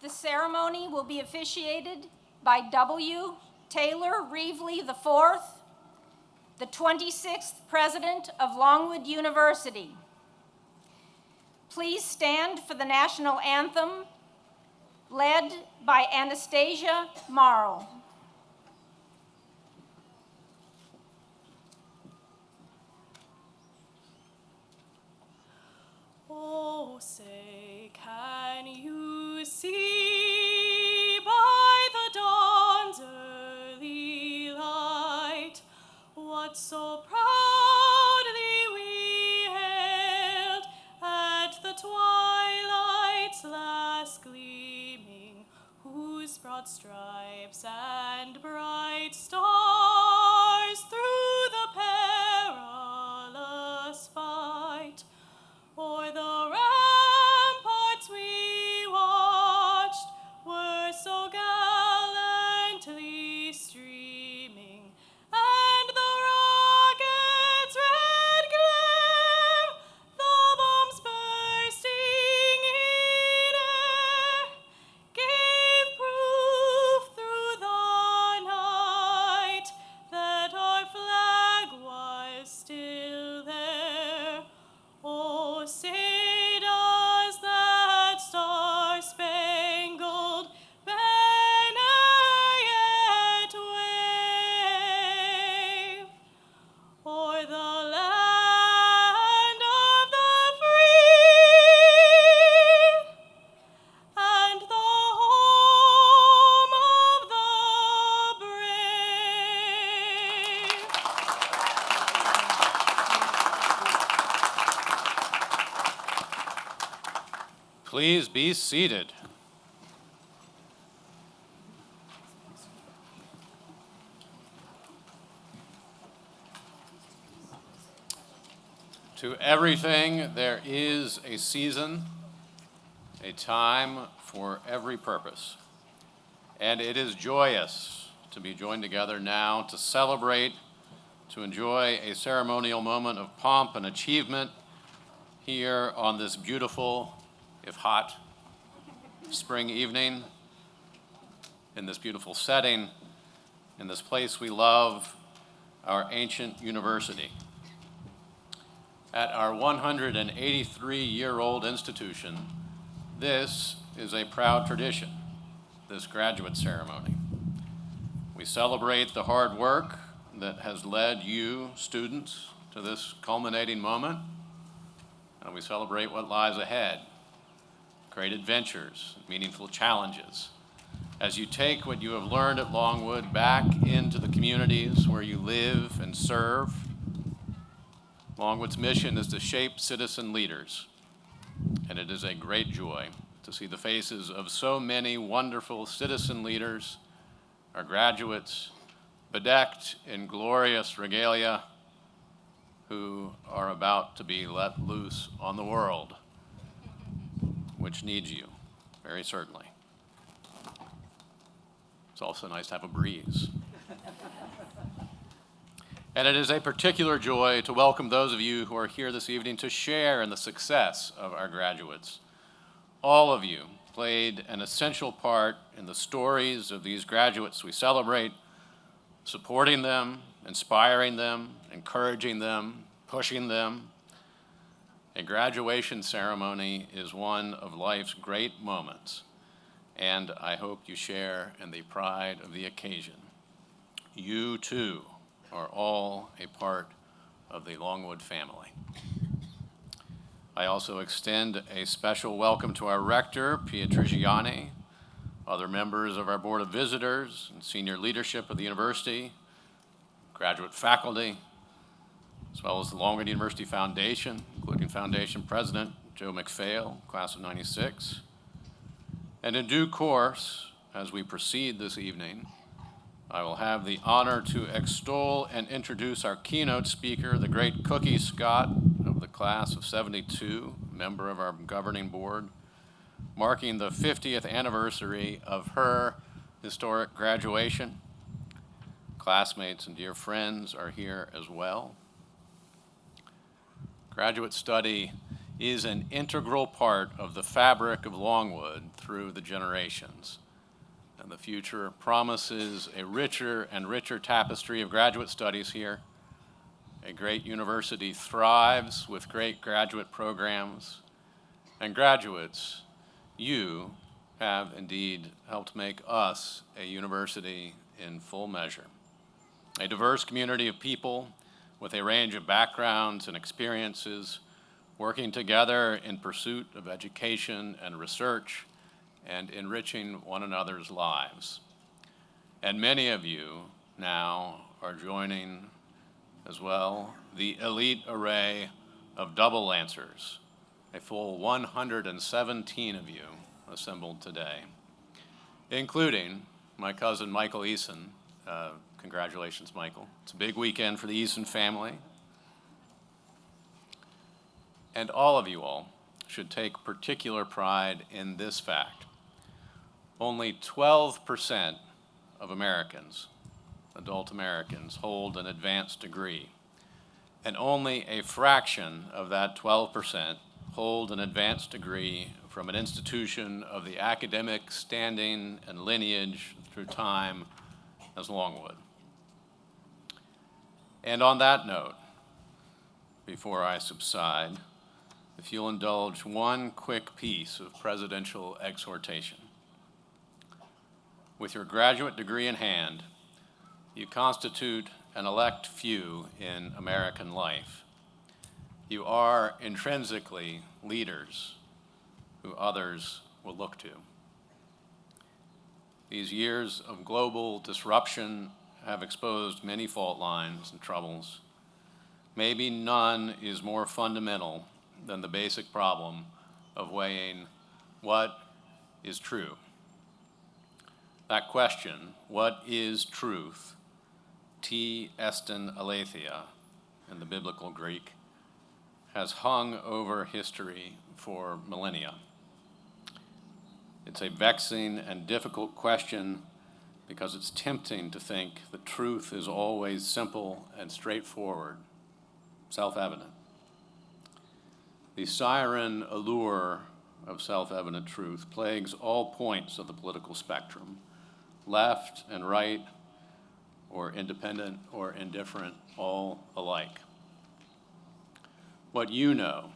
The ceremony will be officiated by W. Taylor Reevely IV, the 26th President of Longwood University. Please stand for the national anthem, led by Anastasia Marl. Oh, say, can you see by the dawn's early light what so proudly we hailed at the twilight's last gleaming, whose broad stripes and bright stars through the perilous fight o'er the ramparts we watched were so gallantly streaming, and the rocket's red glare, the bombs bursting in air, gave proof through the night that our flag was still there. Oh, say does that star-spangled banner yet wave o'er the land of the free and the home of the brave? Please be seated. To everything there is a season, a time for every purpose. And it is joyous to be joined together now to celebrate, to enjoy a ceremonial moment of pomp and achievement here on this beautiful, if hot, spring evening, in this beautiful setting, in this place we love, our ancient university. At our 183-year-old institution, this is a proud tradition, this graduate ceremony. We celebrate the hard work that has led you, students, to this culminating moment, and we celebrate what lies ahead. Great adventures, meaningful challenges, as you take what you have learned at Longwood back into the communities where you live and serve. Longwood's mission is to shape citizen leaders, and it is a great joy to see the faces of so many wonderful citizen leaders, our graduates, bedecked in glorious regalia, who are about to be let loose on the world, which needs you, very certainly. It's also nice to have a breeze. And it is a particular joy to welcome those of you who are here this evening to share in the success of our graduates. All of you played an essential part in the stories of these graduates we celebrate, supporting them, inspiring them, encouraging them, pushing them. A graduation ceremony is one of life's great moments, and I hope you share in the pride of the occasion. You, too, are all a part of the Longwood family. I also extend a special welcome to our rector, Pietrigiani, other members of our Board of Visitors and senior leadership of the university, graduate faculty, as well as the Longwood University Foundation, including Foundation President Joe McPhail, class of '96. And in due course, as we proceed this evening, I will have the honor to extol and introduce our keynote speaker, the great Cookie Scott of the class of '72, member of our governing board, marking the 50th anniversary of her historic graduation. Classmates and dear friends are here as well. Graduate study is an integral part of the fabric of Longwood through the generations. And the future promises a richer and richer tapestry of graduate studies here. A great university thrives with great graduate programs. And graduates, you have indeed helped make us a university in full measure. A diverse community of people with a range of backgrounds and experiences working together in pursuit of education and research and enriching one another's lives. And many of you now are joining as well the elite array of double Lancers, a full 117 of you assembled today, including my cousin Michael Eason. Congratulations, Michael. It's a big weekend for the Eason family. And all of you all should take particular pride in this fact. Only 12% of Americans, adult Americans, hold an advanced degree, and only a fraction of that 12% hold an advanced degree from an institution of the academic standing and lineage through time as Longwood. And on that note, before I subside, if you'll indulge one quick piece of presidential exhortation. With your graduate degree in hand, you constitute an elect few in American life. You are intrinsically leaders who others will look to. These years of global disruption have exposed many fault lines and troubles. Maybe none is more fundamental than the basic problem of weighing what is true. That question, what is truth, T estin aletheia in the biblical Greek, has hung over history for millennia. It's a vexing and difficult question because it's tempting to think that truth is always simple and straightforward, self-evident. The siren allure of self-evident truth plagues all points of the political spectrum, left and right, or independent or indifferent, all alike. What you know,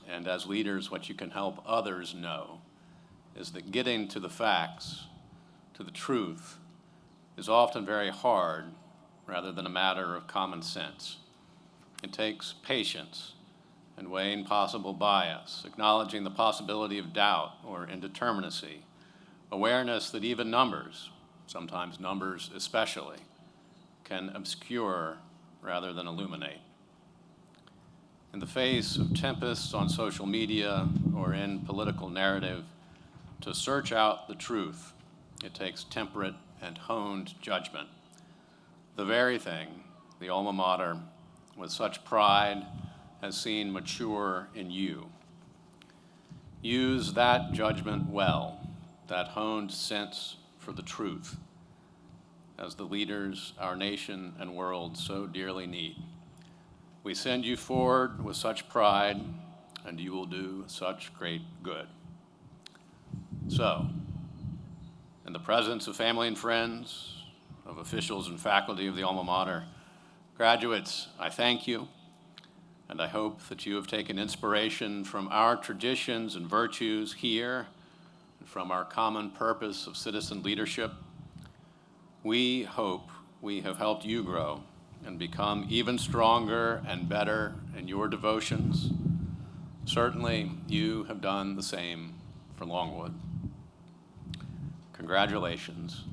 and as leaders, what you can help others know, is that getting to the facts, to the truth, is often very hard rather than a matter of common sense. It takes patience and weighing possible bias, acknowledging the possibility of doubt or indeterminacy, awareness that even numbers, sometimes numbers especially, can obscure rather than illuminate. In the face of tempests on social media or in political narrative, to search out the truth, it takes temperate and honed judgment. The very thing the alma mater, with such pride, has seen mature in you. Use that judgment well, that honed sense for the truth, as the leaders our nation and world so dearly need. We send you forward with such pride, and you will do such great good. So, in the presence of family and friends, of officials and faculty of the alma mater, graduates, I thank you, and I hope that you have taken inspiration from our traditions and virtues here, and from our common purpose of citizen leadership. We hope we have helped you grow and become even stronger and better in your devotions. Certainly, you have done the same for Longwood. Congratulations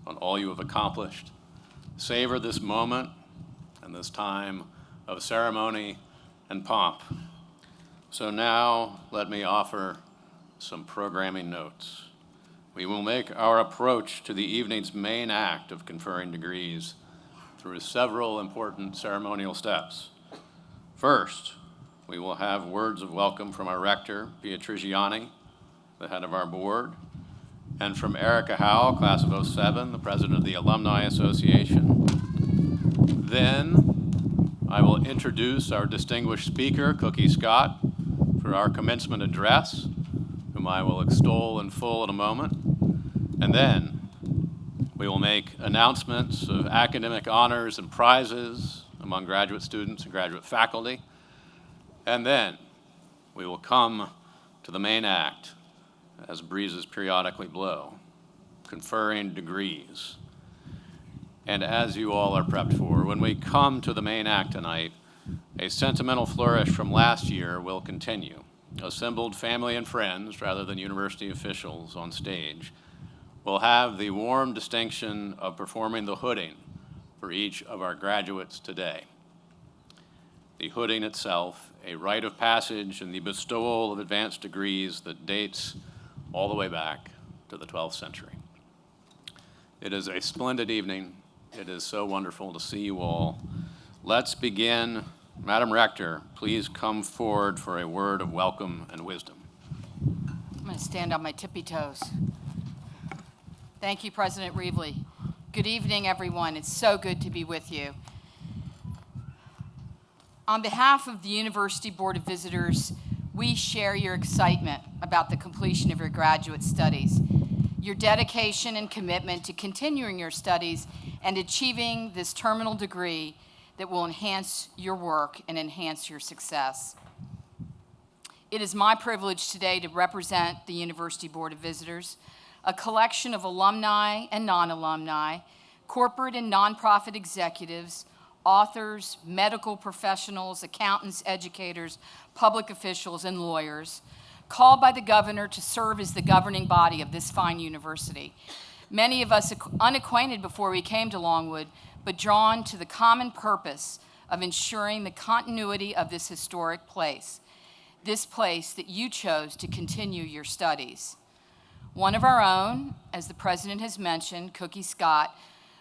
on all you have accomplished. Savor this moment and this time of ceremony and pomp. So now, let me offer some programming notes. We will make our approach to the evening's main act of conferring degrees through several important ceremonial steps. First, we will have words of welcome from our rector, Pia Trigiani, the head of our board, and from Erica Howell, class of '07, the president of the Alumni Association. Then, I will introduce our distinguished speaker, Cookie Scott, for for our commencement address, whom I will extol in full in a moment. And then we will make announcements of academic honors and prizes among graduate students and graduate faculty. And then we will come to the main act as breezes periodically blow, conferring degrees. And as you all are prepped for, when we come to the main act tonight, a sentimental flourish from last year will continue. Assembled family and friends, rather than university officials on stage, will have the warm distinction of performing the hooding for each of our graduates today. The hooding itself, a rite of passage in the bestowal of advanced degrees that dates all the way back to the 12th century. It is a splendid evening. It is so wonderful to see you all. Let's begin. Madam Rector, please come forward for a word of welcome and wisdom. I'm going to stand on my tippy toes. Thank you, President Reevely. Good evening, everyone. It's so good to be with you. On behalf of the University Board of Visitors, we share your excitement about the completion of your graduate studies, your dedication and commitment to continuing your studies and achieving this terminal degree that will enhance your work and enhance your success. It is my privilege today to represent the University Board of Visitors, a collection of alumni and non-alumni, corporate and nonprofit executives, authors, medical professionals, accountants, educators, public officials, and lawyers, called by the governor to serve as the governing body of this fine university. Many of us unacquainted before we came to Longwood, but drawn to the common purpose of ensuring the continuity of this historic place, this place that you chose to continue your studies. One of our own, as the president has mentioned, Cookie Scott,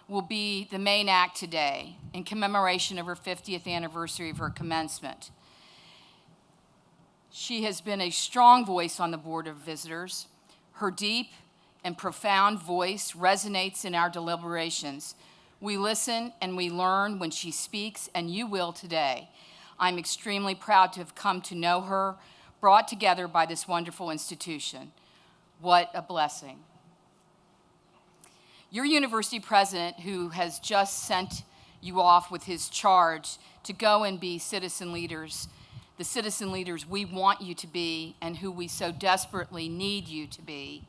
will be the main act today in commemoration of her 50th anniversary of her commencement. She has been a strong voice on the Board of Visitors. Her deep and profound voice resonates in our deliberations. We listen and we learn when she speaks, and you will today. I'm extremely proud to have come to know her, brought together by this wonderful institution. What a blessing. Your university president, who has just sent you off with his charge to go and be citizen leaders, the citizen leaders we want you to be and who we so desperately need you to be,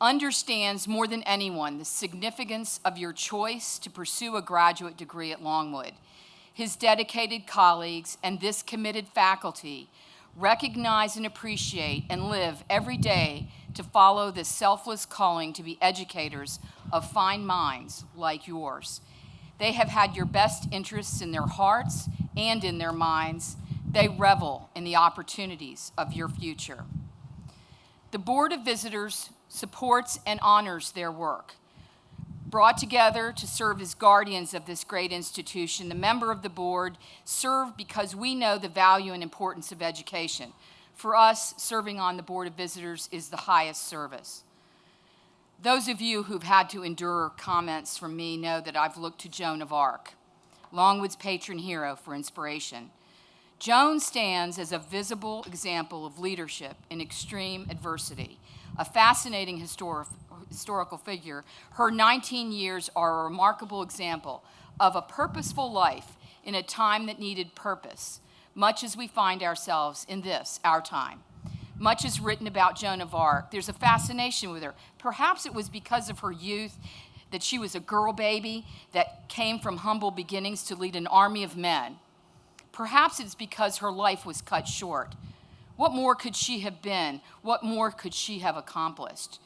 understands more than anyone the significance of your choice to pursue a graduate degree at Longwood. His dedicated colleagues and this committed faculty recognize and appreciate and live every day to follow this selfless calling to be educators of fine minds like yours. They have had your best interests in their hearts and in their minds. They revel in the opportunities of your future. The Board of Visitors supports and honors their work. Brought together to serve as guardians of this great institution, the member of the board serve because we know the value and importance of education. For us, serving on the Board of Visitors is the highest service. Those of you who've had to endure comments from me know that I've looked to Joan of Arc, Longwood's patron hero, for inspiration. Joan stands as a visible example of leadership in extreme adversity, a fascinating historical figure. Her 19 years are a remarkable example of a purposeful life in a time that needed purpose, much as we find ourselves in this, our time. Much is written about Joan of Arc. There's a fascination with her. Perhaps it was because of her youth, that she was a girl baby that came from humble beginnings to lead an army of men. Perhaps it's because her life was cut short. What more could she have been? What more could she have accomplished?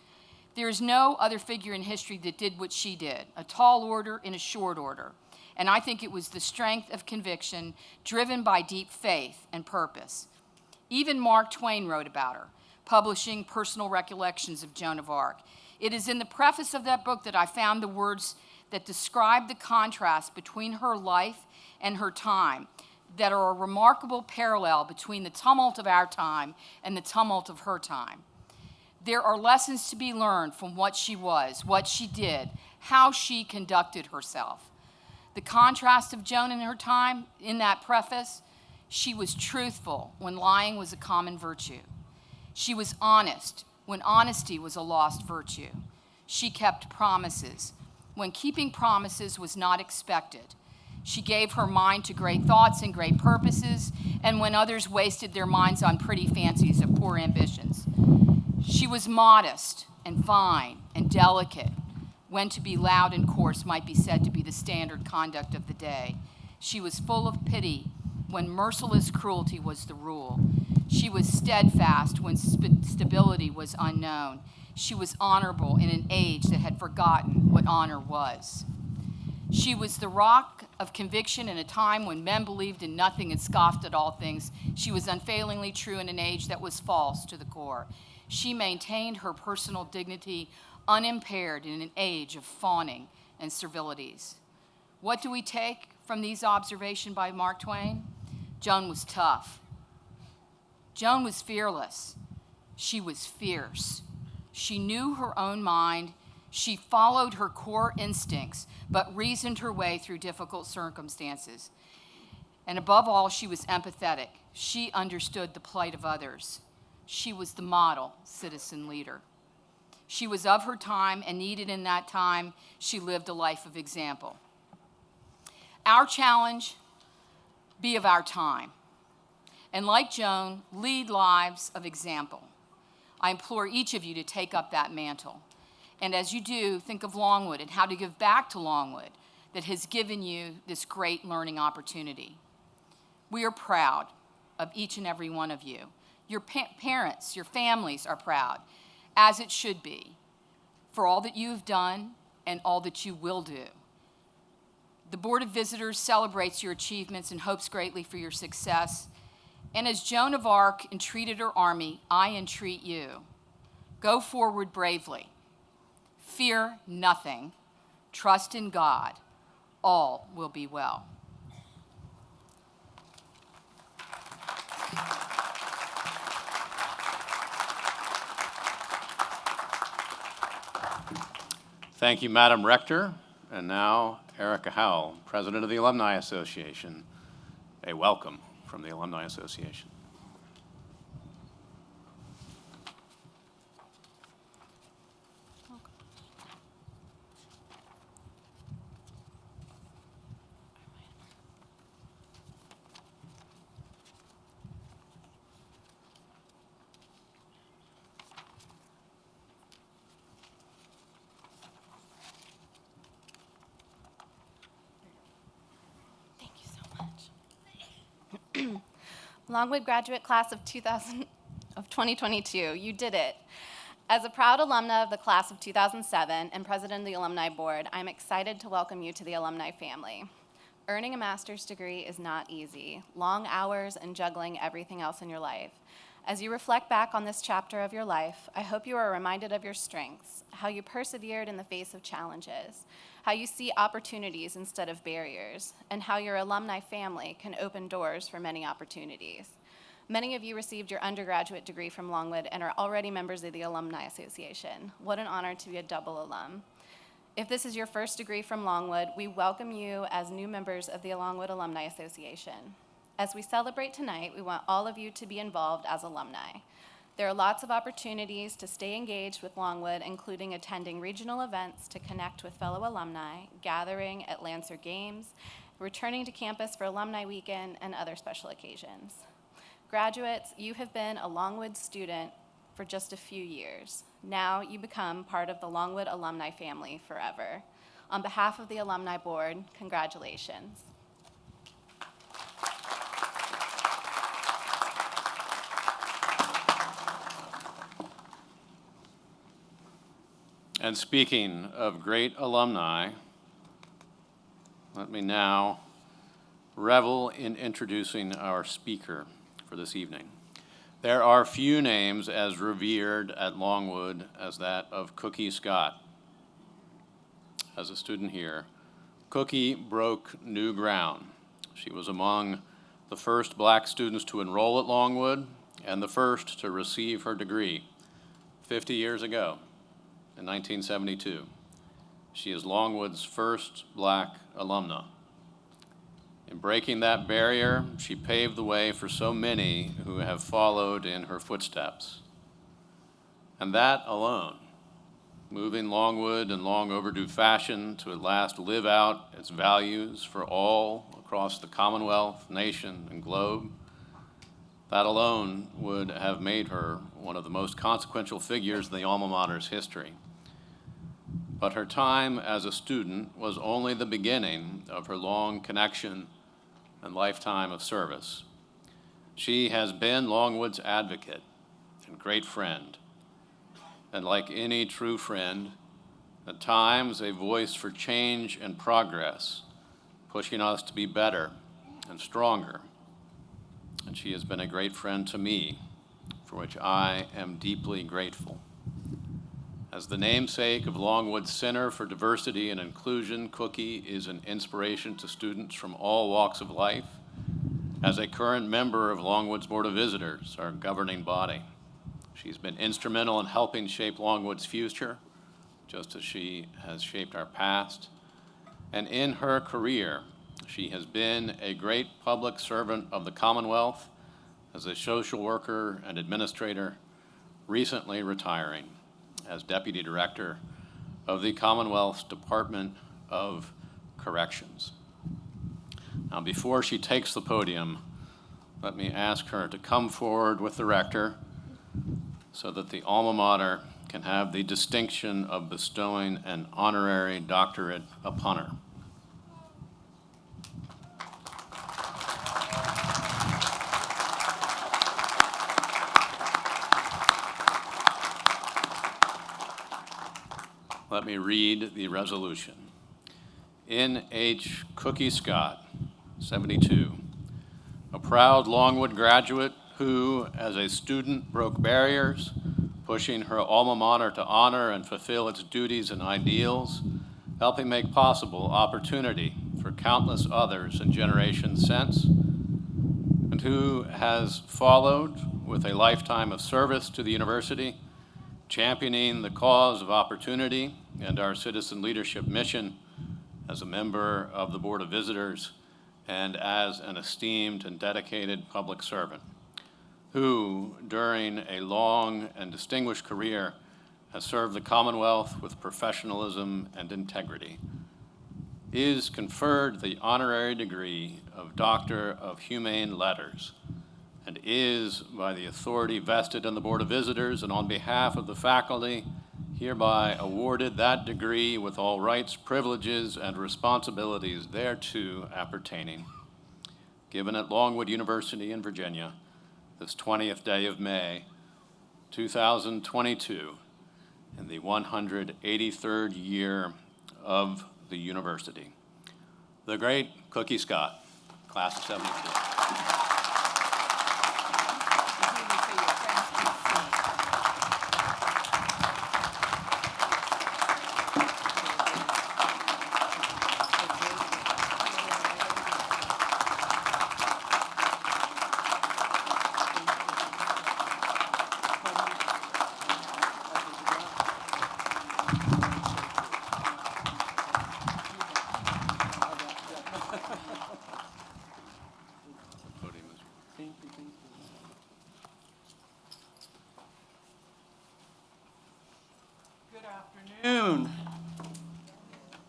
There is no other figure in history that did what she did, a tall order in a short order. And I think it was the strength of conviction driven by deep faith and purpose. Even Mark Twain wrote about her, publishing personal recollections of Joan of Arc. It is in the preface of that book that I found the words that describe the contrast between her life and her time, that are a remarkable parallel between the tumult of our time and the tumult of her time. There are lessons to be learned from what she was, what she did, how she conducted herself. The contrast of Joan in her time, in that preface, She was truthful when lying was a common virtue. She was honest when honesty was a lost virtue. She kept promises when keeping promises was not expected. She gave her mind to great thoughts and great purposes, and when others wasted their minds on pretty fancies of poor ambitions. She was modest and fine and delicate, when to be loud and coarse might be said to be the standard conduct of the day. She was full of pity when merciless cruelty was the rule. She was steadfast when stability was unknown. She was honorable in an age that had forgotten what honor was. She was the rock of conviction in a time when men believed in nothing and scoffed at all things. She was unfailingly true in an age that was false to the core. She maintained her personal dignity unimpaired in an age of fawning and servilities. What do we take from these observations by Mark Twain? Joan was tough. Joan was fearless. She was fierce. She knew her own mind. She followed her core instincts, but reasoned her way through difficult circumstances. And above all, she was empathetic. She understood the plight of others. She was the model citizen leader. She was of her time, and needed in that time, she lived a life of example. Our challenge, be of our time. And like Joan, lead lives of example. I implore each of you to take up that mantle. And as you do, think of Longwood and how to give back to Longwood that has given you this great learning opportunity. We are proud of each and every one of you. Your parents, your families are proud, as it should be, for all that you have done and all that you will do. The Board of Visitors celebrates your achievements and hopes greatly for your success. And as Joan of Arc entreated her army, I entreat you. Go forward bravely. Fear nothing. Trust in God. All will be well. Thank you, Madam Rector. And now, Erica Howell, President of the Alumni Association. A welcome from the Alumni Association. Longwood graduate class of 2022, you did it. As a proud alumna of the class of 2007 and president of the Alumni Board, I'm excited to welcome you to the alumni family. Earning a master's degree is not easy. Long hours and juggling everything else in your life. As you reflect back on this chapter of your life, I hope you are reminded of your strengths, how you persevered in the face of challenges, how you see opportunities instead of barriers, and how your alumni family can open doors for many opportunities. Many of you received your undergraduate degree from Longwood and are already members of the Alumni Association. What an honor to be a double alum. If this is your first degree from Longwood, we welcome you as new members of the Longwood Alumni Association. As we celebrate tonight, we want all of you to be involved as alumni. There are lots of opportunities to stay engaged with Longwood, including attending regional events to connect with fellow alumni, gathering at Lancer Games, returning to campus for Alumni Weekend, and other special occasions. Graduates, you have been a Longwood student for just a few years. Now you become part of the Longwood alumni family forever. On behalf of the Alumni Board, congratulations. And speaking of great alumni, let me now revel in introducing our speaker for this evening. There are few names as revered at Longwood as that of Cookie Scott. As a student here, Cookie broke new ground. She was among the first black students to enroll at Longwood and the first to receive her degree 50 years ago. In 1972. She is Longwood's first black alumna. In breaking that barrier, she paved the way for so many who have followed in her footsteps. And that alone, moving Longwood in long overdue fashion to at last live out its values for all across the Commonwealth, nation, and globe, that alone would have made her one of the most consequential figures in the alma mater's history. But her time as a student was only the beginning of her long connection and lifetime of service. She has been Longwood's advocate and great friend, and like any true friend, at times a voice for change and progress, pushing us to be better and stronger. And she has been a great friend to me, for which I am deeply grateful. As the namesake of Longwood Center for Diversity and Inclusion, Cookie is an inspiration to students from all walks of life. As a current member of Longwood's Board of Visitors, our governing body, she's been instrumental in helping shape Longwood's future, just as she has shaped our past. And in her career, she has been a great public servant of the Commonwealth as a social worker and administrator, recently retiring as Deputy Director of the Commonwealth's Department of Corrections. Now, before she takes the podium, let me ask her to come forward with the rector so that the alma mater can have the distinction of bestowing an honorary doctorate upon her. Let me read the resolution. N.H. Cookie Scott, 72, a proud Longwood graduate who, as a student, broke barriers, pushing her alma mater to honor and fulfill its duties and ideals, helping make possible opportunity for countless others in generations since, and who has followed with a lifetime of service to the university, championing the cause of opportunity and our citizen leadership mission as a member of the Board of Visitors and as an esteemed and dedicated public servant, who, during a long and distinguished career, has served the Commonwealth with professionalism and integrity, is conferred the honorary degree of Doctor of Humane Letters, and is, by the authority vested in the Board of Visitors and on behalf of the faculty, hereby awarded that degree with all rights, privileges, and responsibilities thereto appertaining. Given at Longwood University in Virginia, this 20th day of May, 2022, in the 183rd year of the university. The great Cookie Scott, class of 72.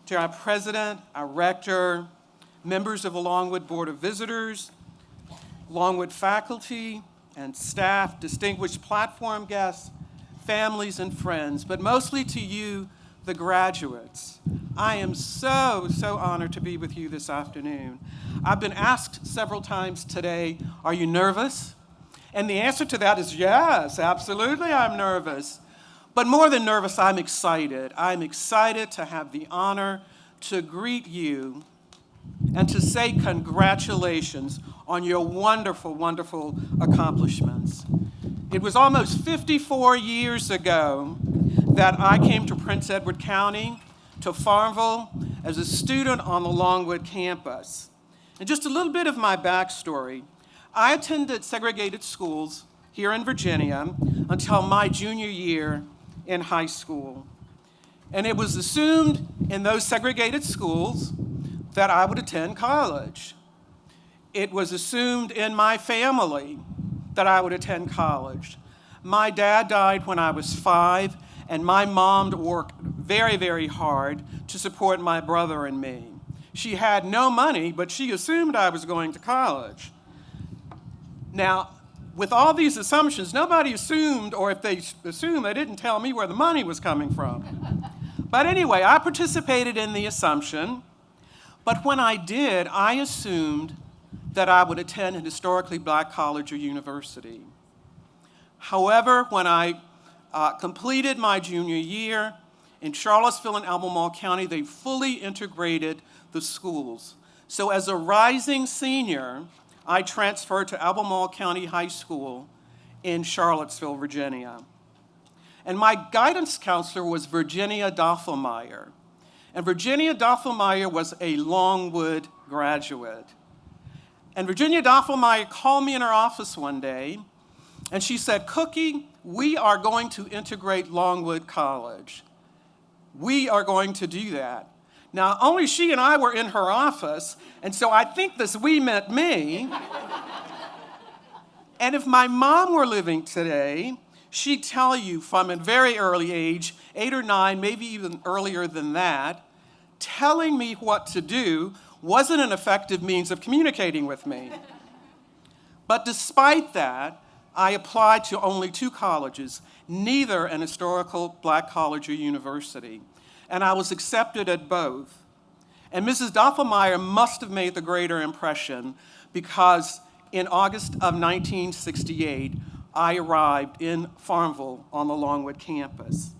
To our president, our rector, members of the Longwood Board of Visitors, Longwood faculty and staff, distinguished platform guests, families and friends, but mostly to you, the graduates. I am so honored to be with you this afternoon. I've been asked several times today, are you nervous? And the answer to that is yes, absolutely I'm nervous. But more than nervous, I'm excited. I'm excited to have the honor to greet you and to say congratulations on your wonderful, wonderful accomplishments. It was almost 54 years ago that I came to Prince Edward County, to Farmville, as a student on the Longwood campus. And just a little bit of my backstory. I attended segregated schools here in Virginia until my junior year in high school. And it was assumed in those segregated schools that I would attend college. it was assumed in my family that I would attend college. My dad died when I was 5, and my mom worked very, very hard to support my brother and me. She had no money, but she assumed I was going to college. Now, with all these assumptions, nobody assumed, or if they assumed, they didn't tell me where the money was coming from. But anyway, I participated in the assumption, but when I did, I assumed that I would attend an historically black college or university. However, when I completed my junior year, in Charlottesville and Albemarle County, they fully integrated the schools. So as a rising senior, I transferred to Albemarle County High School in Charlottesville, Virginia. And my guidance counselor was Virginia Doffelmeyer. And Virginia Doffelmeyer was a Longwood graduate. And Virginia Doffelmeyer called me in her office one day, and she said, "Cookie, we are going to integrate Longwood College. We are going to do that." Now, only she and I were in her office, and so I think this "we" meant me. And if my mom were living today, she'd tell you from a very early age, 8 or 9, maybe even earlier than that, telling me what to do wasn't an effective means of communicating with me. But despite that, I applied to only 2 colleges, neither an historical black college or university. And I was accepted at both. And Mrs. Doffelmeyer must have made the greater impression because in August of 1968, I arrived in Farmville on the Longwood campus.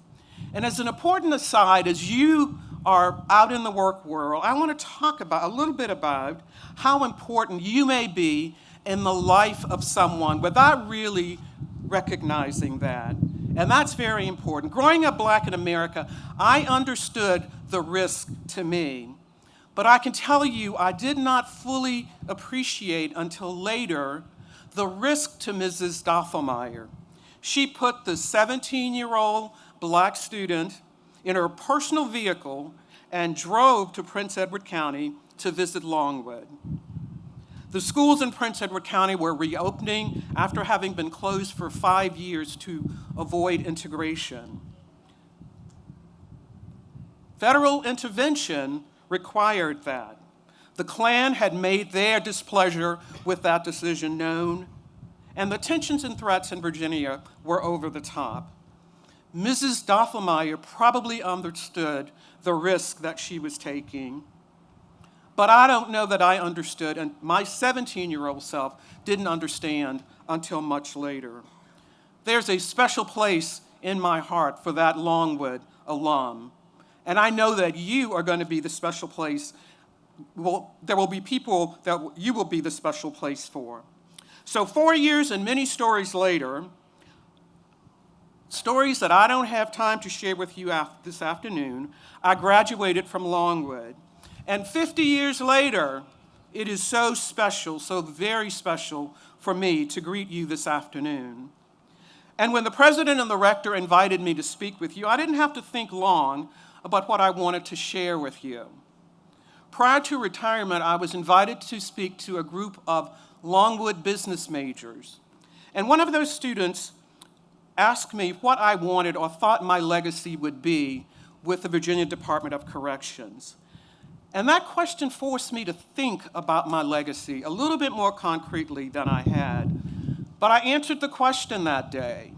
And as an important aside, as you are out in the work world, I want to talk about a little bit about how important you may be in the life of someone without really recognizing that. And that's very important. Growing up black in America, I understood the risk to me. But I can tell you, I did not fully appreciate until later the risk to Mrs. Doffelmeyer. She put the 17-year-old black student in her personal vehicle and drove to Prince Edward County to visit Longwood. The schools in Prince Edward County were reopening after having been closed for 5 years to avoid integration. Federal intervention required that. The Klan had made their displeasure with that decision known, and the tensions and threats in Virginia were over the top. Mrs. Doffelmeyer probably understood the risk that she was taking, but I don't know that I understood, and my 17-year-old self didn't understand until much later. There's a special place in my heart for that Longwood alum, and I know that you are going to be the special place. Well, there will be people that you will be the special place for. So 4 years and many stories later, stories that I don't have time to share with you this afternoon, I graduated from Longwood. And 50 years later, it is so special, so very special for me to greet you this afternoon. And when the president and the rector invited me to speak with you, I didn't have to think long about what I wanted to share with you. Prior to retirement, I was invited to speak to a group of Longwood business majors. And one of those students asked me what I wanted or thought my legacy would be with the Virginia Department of Corrections. And that question forced me to think about my legacy a little bit more concretely than I had. But I answered the question that day.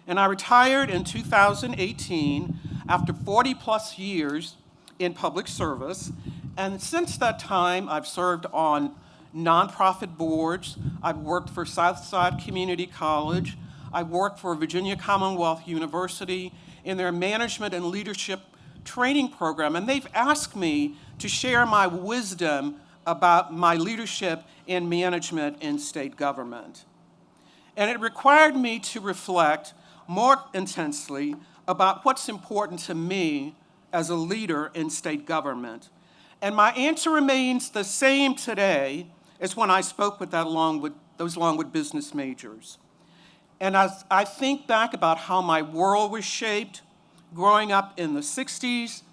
And I retired in 2018 after 40 plus years in public service. And since that time, I've served on nonprofit boards. I've worked for Southside Community College. I've worked for Virginia Commonwealth University in their management and leadership training program. And they've asked me to share my wisdom about my leadership in management in state government. And it required me to reflect more intensely about what's important to me as a leader in state government. And my answer remains the same today as when I spoke with those Longwood business majors. And as I think back about how my world was shaped, growing up in the 60s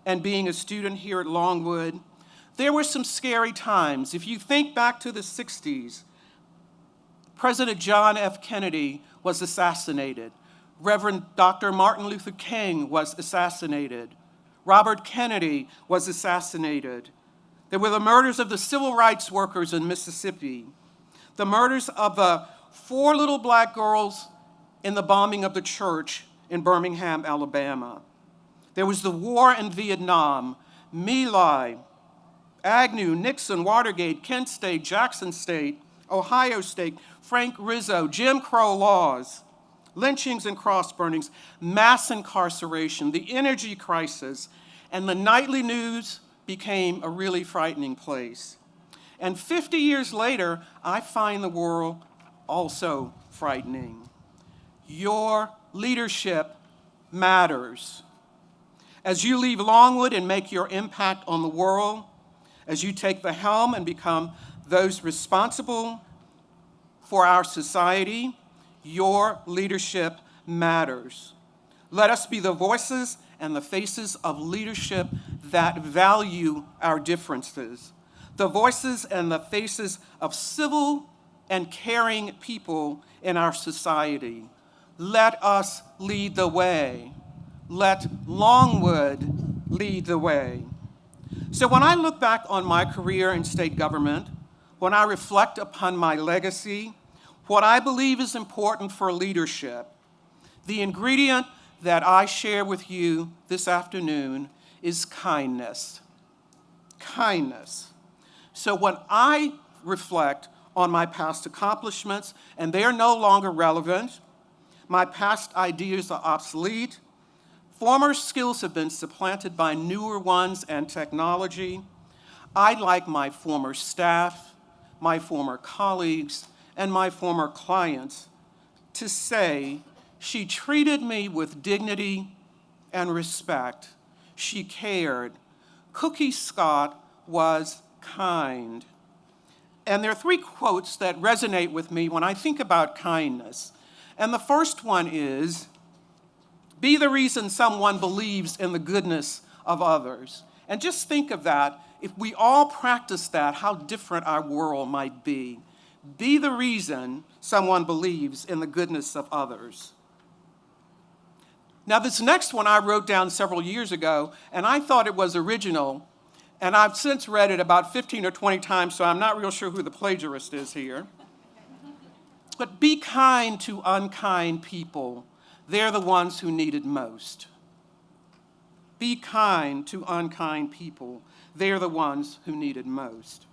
and being a student here at Longwood, There were some scary times. If you think back to the 60s, President John F. Kennedy was assassinated. Reverend Dr. Martin Luther King was assassinated. Robert Kennedy was assassinated. There were the murders of the civil rights workers in Mississippi, the murders of the 4 little black girls in the bombing of the church in Birmingham, Alabama. There was the war in Vietnam, My Lai, Agnew, Nixon, Watergate, Kent State, Jackson State, Ohio State, Frank Rizzo, Jim Crow laws, lynchings and cross burnings, mass incarceration, the energy crisis, and the nightly news became a really frightening place. And 50 years later, I find the world also frightening. Your leadership matters. As you leave Longwood and make your impact on the world, as you take the helm and become those responsible for our society, your leadership matters. Let us be the voices and the faces of leadership that value our differences, the voices and the faces of civil and caring people in our society. Let us lead the way. Let Longwood lead the way. So when I look back on my career in state government, when I reflect upon my legacy, what I believe is important for leadership, the ingredient that I share with you this afternoon is kindness. Kindness. So when I reflect on my past accomplishments, and they are no longer relevant, my past ideas are obsolete, former skills have been supplanted by newer ones and technology, I'd like my former staff, my former colleagues, and my former clients to say, she treated me with dignity and respect. She cared. Cookie Scott was kind. And there are 3 quotes that resonate with me when I think about kindness. And the first one is, be the reason someone believes in the goodness of others. And just think of that. If we all practice that, how different our world might be. Be the reason someone believes in the goodness of others. Now, this next one I wrote down several years ago, and I thought it was original, and I've since read it about 15 or 20 times, so I'm not real sure who the plagiarist is here. But be kind to unkind people. They're the ones who need it most. Be kind to unkind people. They're the ones who need it most.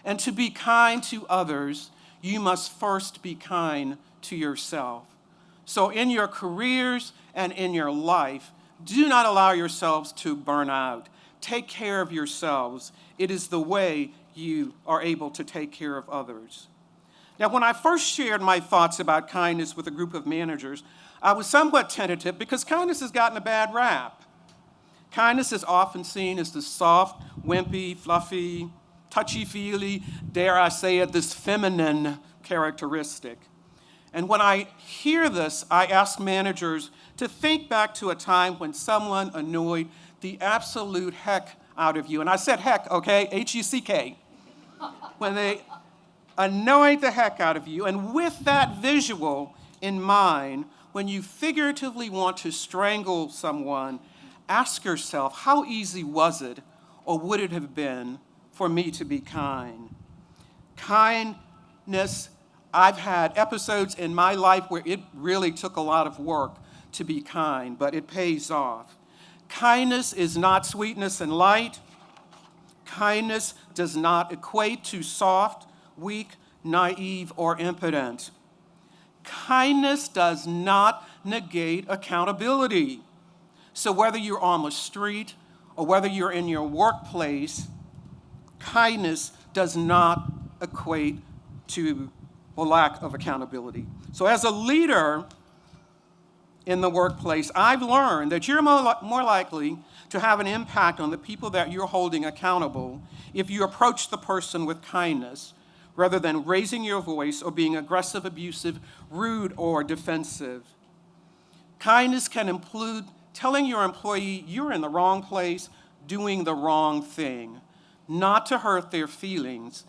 And to be kind to others, you must first be kind to yourself. So in your careers and in your life, do not allow yourselves to burn out. Take care of yourselves. It is the way you are able to take care of others. Now, when I first shared my thoughts about kindness with a group of managers, I was somewhat tentative because kindness has gotten a bad rap. Kindness is often seen as the soft, wimpy, fluffy, touchy-feely, dare I say it, this feminine characteristic. And when I hear this, I ask managers to think back to a time when someone annoyed the absolute heck out of you. And I said heck, okay, H-E-C-K. When they annoyed the heck out of you. And with that visual in mind, when you figuratively want to strangle someone, ask yourself, how easy was it or would it have been for me to be kind? Kindness, I've had episodes in my life where it really took a lot of work to be kind, but it pays off. Kindness is not sweetness and light. Kindness does not equate to soft, weak, naive, or impotent. Kindness does not negate accountability. So whether you're on the street or whether you're in your workplace, kindness does not equate to a lack of accountability. So as a leader in the workplace, I've learned that you're more likely to have an impact on the people that you're holding accountable if you approach the person with kindness rather than raising your voice or being aggressive, abusive, rude, or defensive. Kindness can include telling your employee you're in the wrong place, doing the wrong thing. not to hurt their feelings,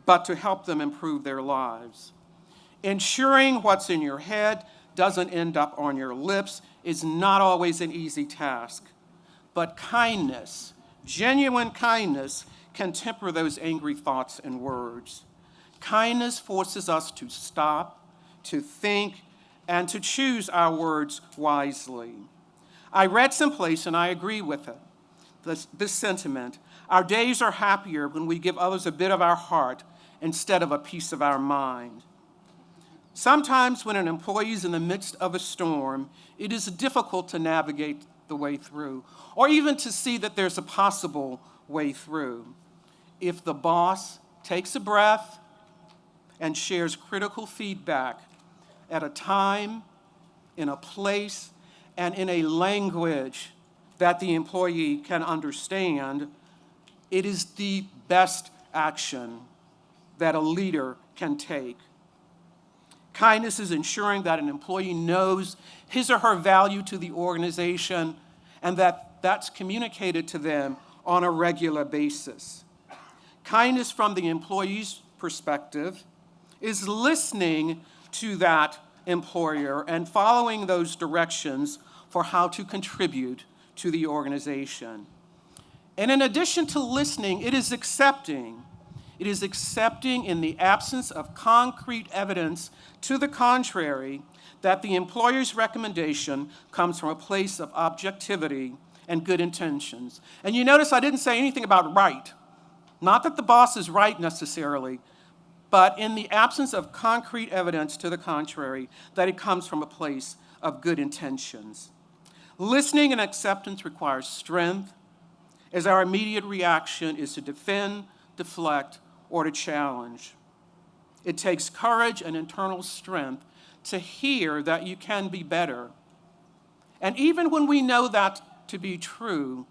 but to help them improve their lives. Ensuring what's in your head doesn't end up on your lips is not always an easy task. But kindness, genuine kindness, can temper those angry thoughts and words. Kindness forces us to stop, to think, and to choose our words wisely. I read someplace, and I agree with it, this sentiment. Our days are happier when we give others a bit of our heart instead of a piece of our mind. Sometimes when an employee is in the midst of a storm, it is difficult to navigate the way through, or even to see that there's a possible way through. If the boss takes a breath and shares critical feedback at a time, in a place, and in a language that the employee can understand, it is the best action that a leader can take. Kindness is ensuring that an employee knows his or her value to the organization and that that's communicated to them on a regular basis. Kindness from the employee's perspective is listening to that employer and following those directions for how to contribute to the organization. And in addition to listening, it is accepting. It is accepting in the absence of concrete evidence to the contrary that the employer's recommendation comes from a place of objectivity and good intentions. And you notice I didn't say anything about right. Not that the boss is right necessarily, but in the absence of concrete evidence to the contrary, that it comes from a place of good intentions. Listening and acceptance requires strength, as our immediate reaction is to defend, deflect, or to challenge. It takes courage and internal strength to hear that you can be better. And even when we know that to be true,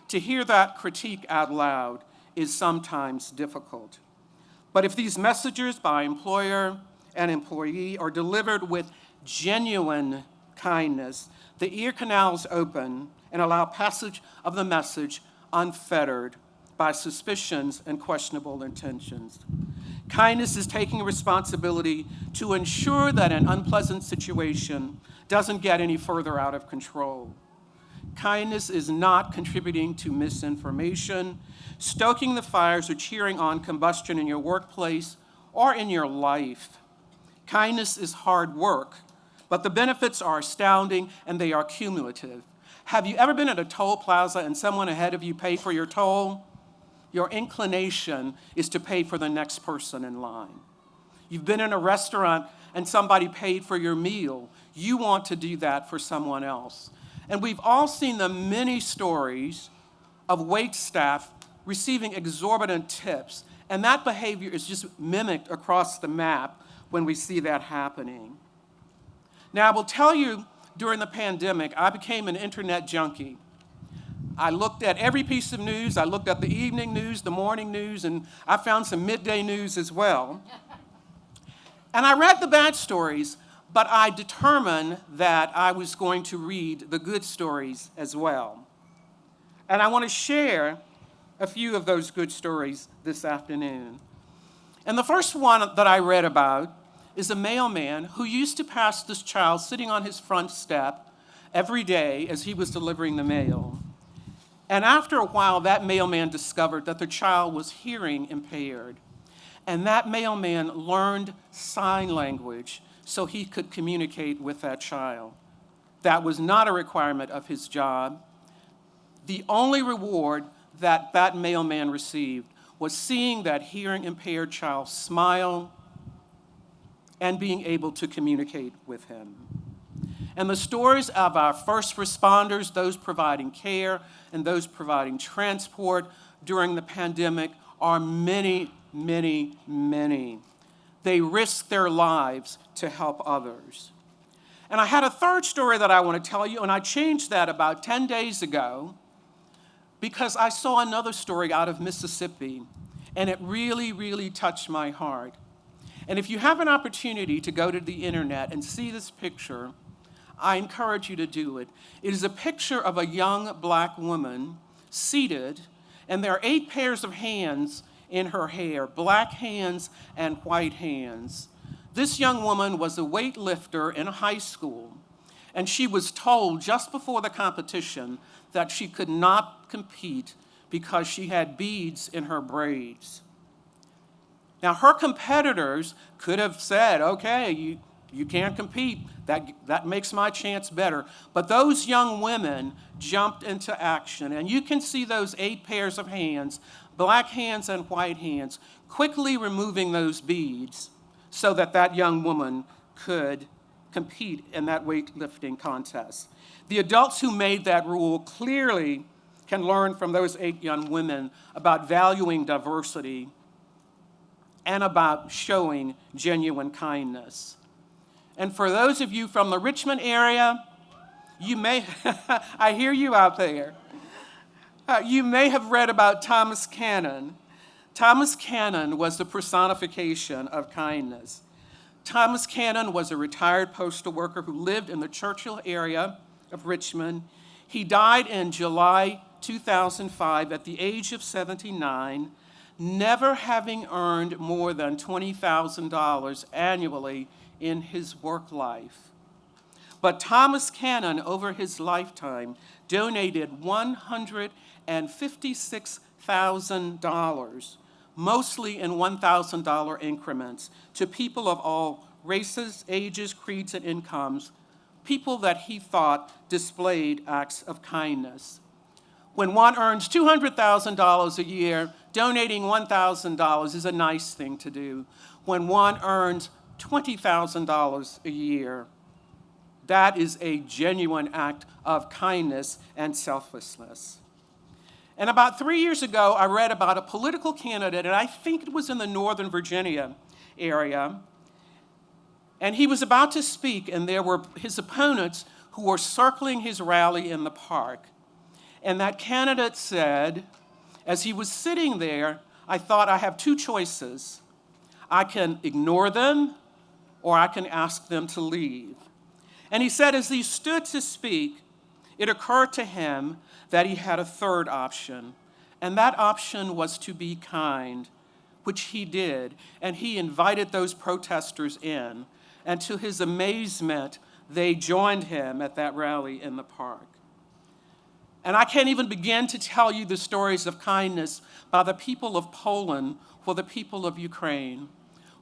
to hear that critique out loud is sometimes difficult. But if these messages by employer and employee are delivered with genuine kindness, the ear canals open and allow passage of the message unfettered by suspicions and questionable intentions. Kindness is taking responsibility to ensure that an unpleasant situation doesn't get any further out of control. Kindness is not contributing to misinformation, stoking the fires, or cheering on combustion in your workplace or in your life. Kindness is hard work, but the benefits are astounding and they are cumulative. Have you ever been at a toll plaza and someone ahead of you paid for your toll? Your inclination is to pay for the next person in line. You've been in a restaurant and somebody paid for your meal. You want to do that for someone else. And we've all seen the many stories of wait staff receiving exorbitant tips, and that behavior is just mimicked across the map when we see that happening. Now, I will tell you, during the pandemic, I became an internet junkie. I looked at every piece of news. I looked at the evening news, the morning news, and I found some midday news as well. And I read the bad stories, but I determined that I was going to read the good stories as well. And I want to share a few of those good stories this afternoon. And the first one that I read about is a mailman who used to pass this child sitting on his front step every day as he was delivering the mail. And after a while, that mailman discovered that the child was hearing impaired. And that mailman learned sign language so he could communicate with that child. That was not a requirement of his job. The only reward that that mailman received was seeing that hearing impaired child smile and being able to communicate with him. And the stories of our first responders, those providing care and those providing transport during the pandemic are many, many, many. They risked their lives to help others. And I had a third story that I want to tell you, and I changed that about 10 days ago because I saw another story out of Mississippi, and it really, really touched my heart. And if you have an opportunity to go to the internet and see this picture, I encourage you to do it. It is a picture of a young black woman seated And there are 8 pairs of hands in her hair, black hands and white hands. This young woman was a weightlifter in high school, and she was told just before the competition that she could not compete because she had beads in her braids. Now, her competitors could have said, okay, you can't compete. That makes my chance better. But those young women jumped into action, and you can see those 8 pairs of hands, black hands and white hands, quickly removing those beads so that that young woman could compete in that weightlifting contest. The adults who made that rule clearly can learn from those 8 young women about valuing diversity and about showing genuine kindness. And for those of you from the Richmond area, you may, I hear you out there, you may have read about Thomas Cannon. Thomas Cannon was the personification of kindness. Thomas Cannon was a retired postal worker who lived in the Churchill area of Richmond. He died in July 2005 at the age of 79, never having earned more than $20,000 annually in his work life. But Thomas Cannon, over his lifetime, donated $156,000, mostly in $1,000 increments, to people of all races, ages, creeds, and incomes, people that he thought displayed acts of kindness. When one earns $200,000 a year, donating $1,000 is a nice thing to do. When one earns $20,000 a year, that is a genuine act of kindness and selflessness. And about 3 years ago, I read about a political candidate, and I think it was in the Northern Virginia area, and he was about to speak, and there were his opponents who were circling his rally in the park. And that candidate said, as he was sitting there, I thought, I have 2 choices. I can ignore them, or I can ask them to leave. And he said, as he stood to speak, it occurred to him that he had a third option, and that option was to be kind, which he did, and he invited those protesters in, and to his amazement, they joined him at that rally in the park. And I can't even begin to tell you the stories of kindness by the people of Poland for the people of Ukraine.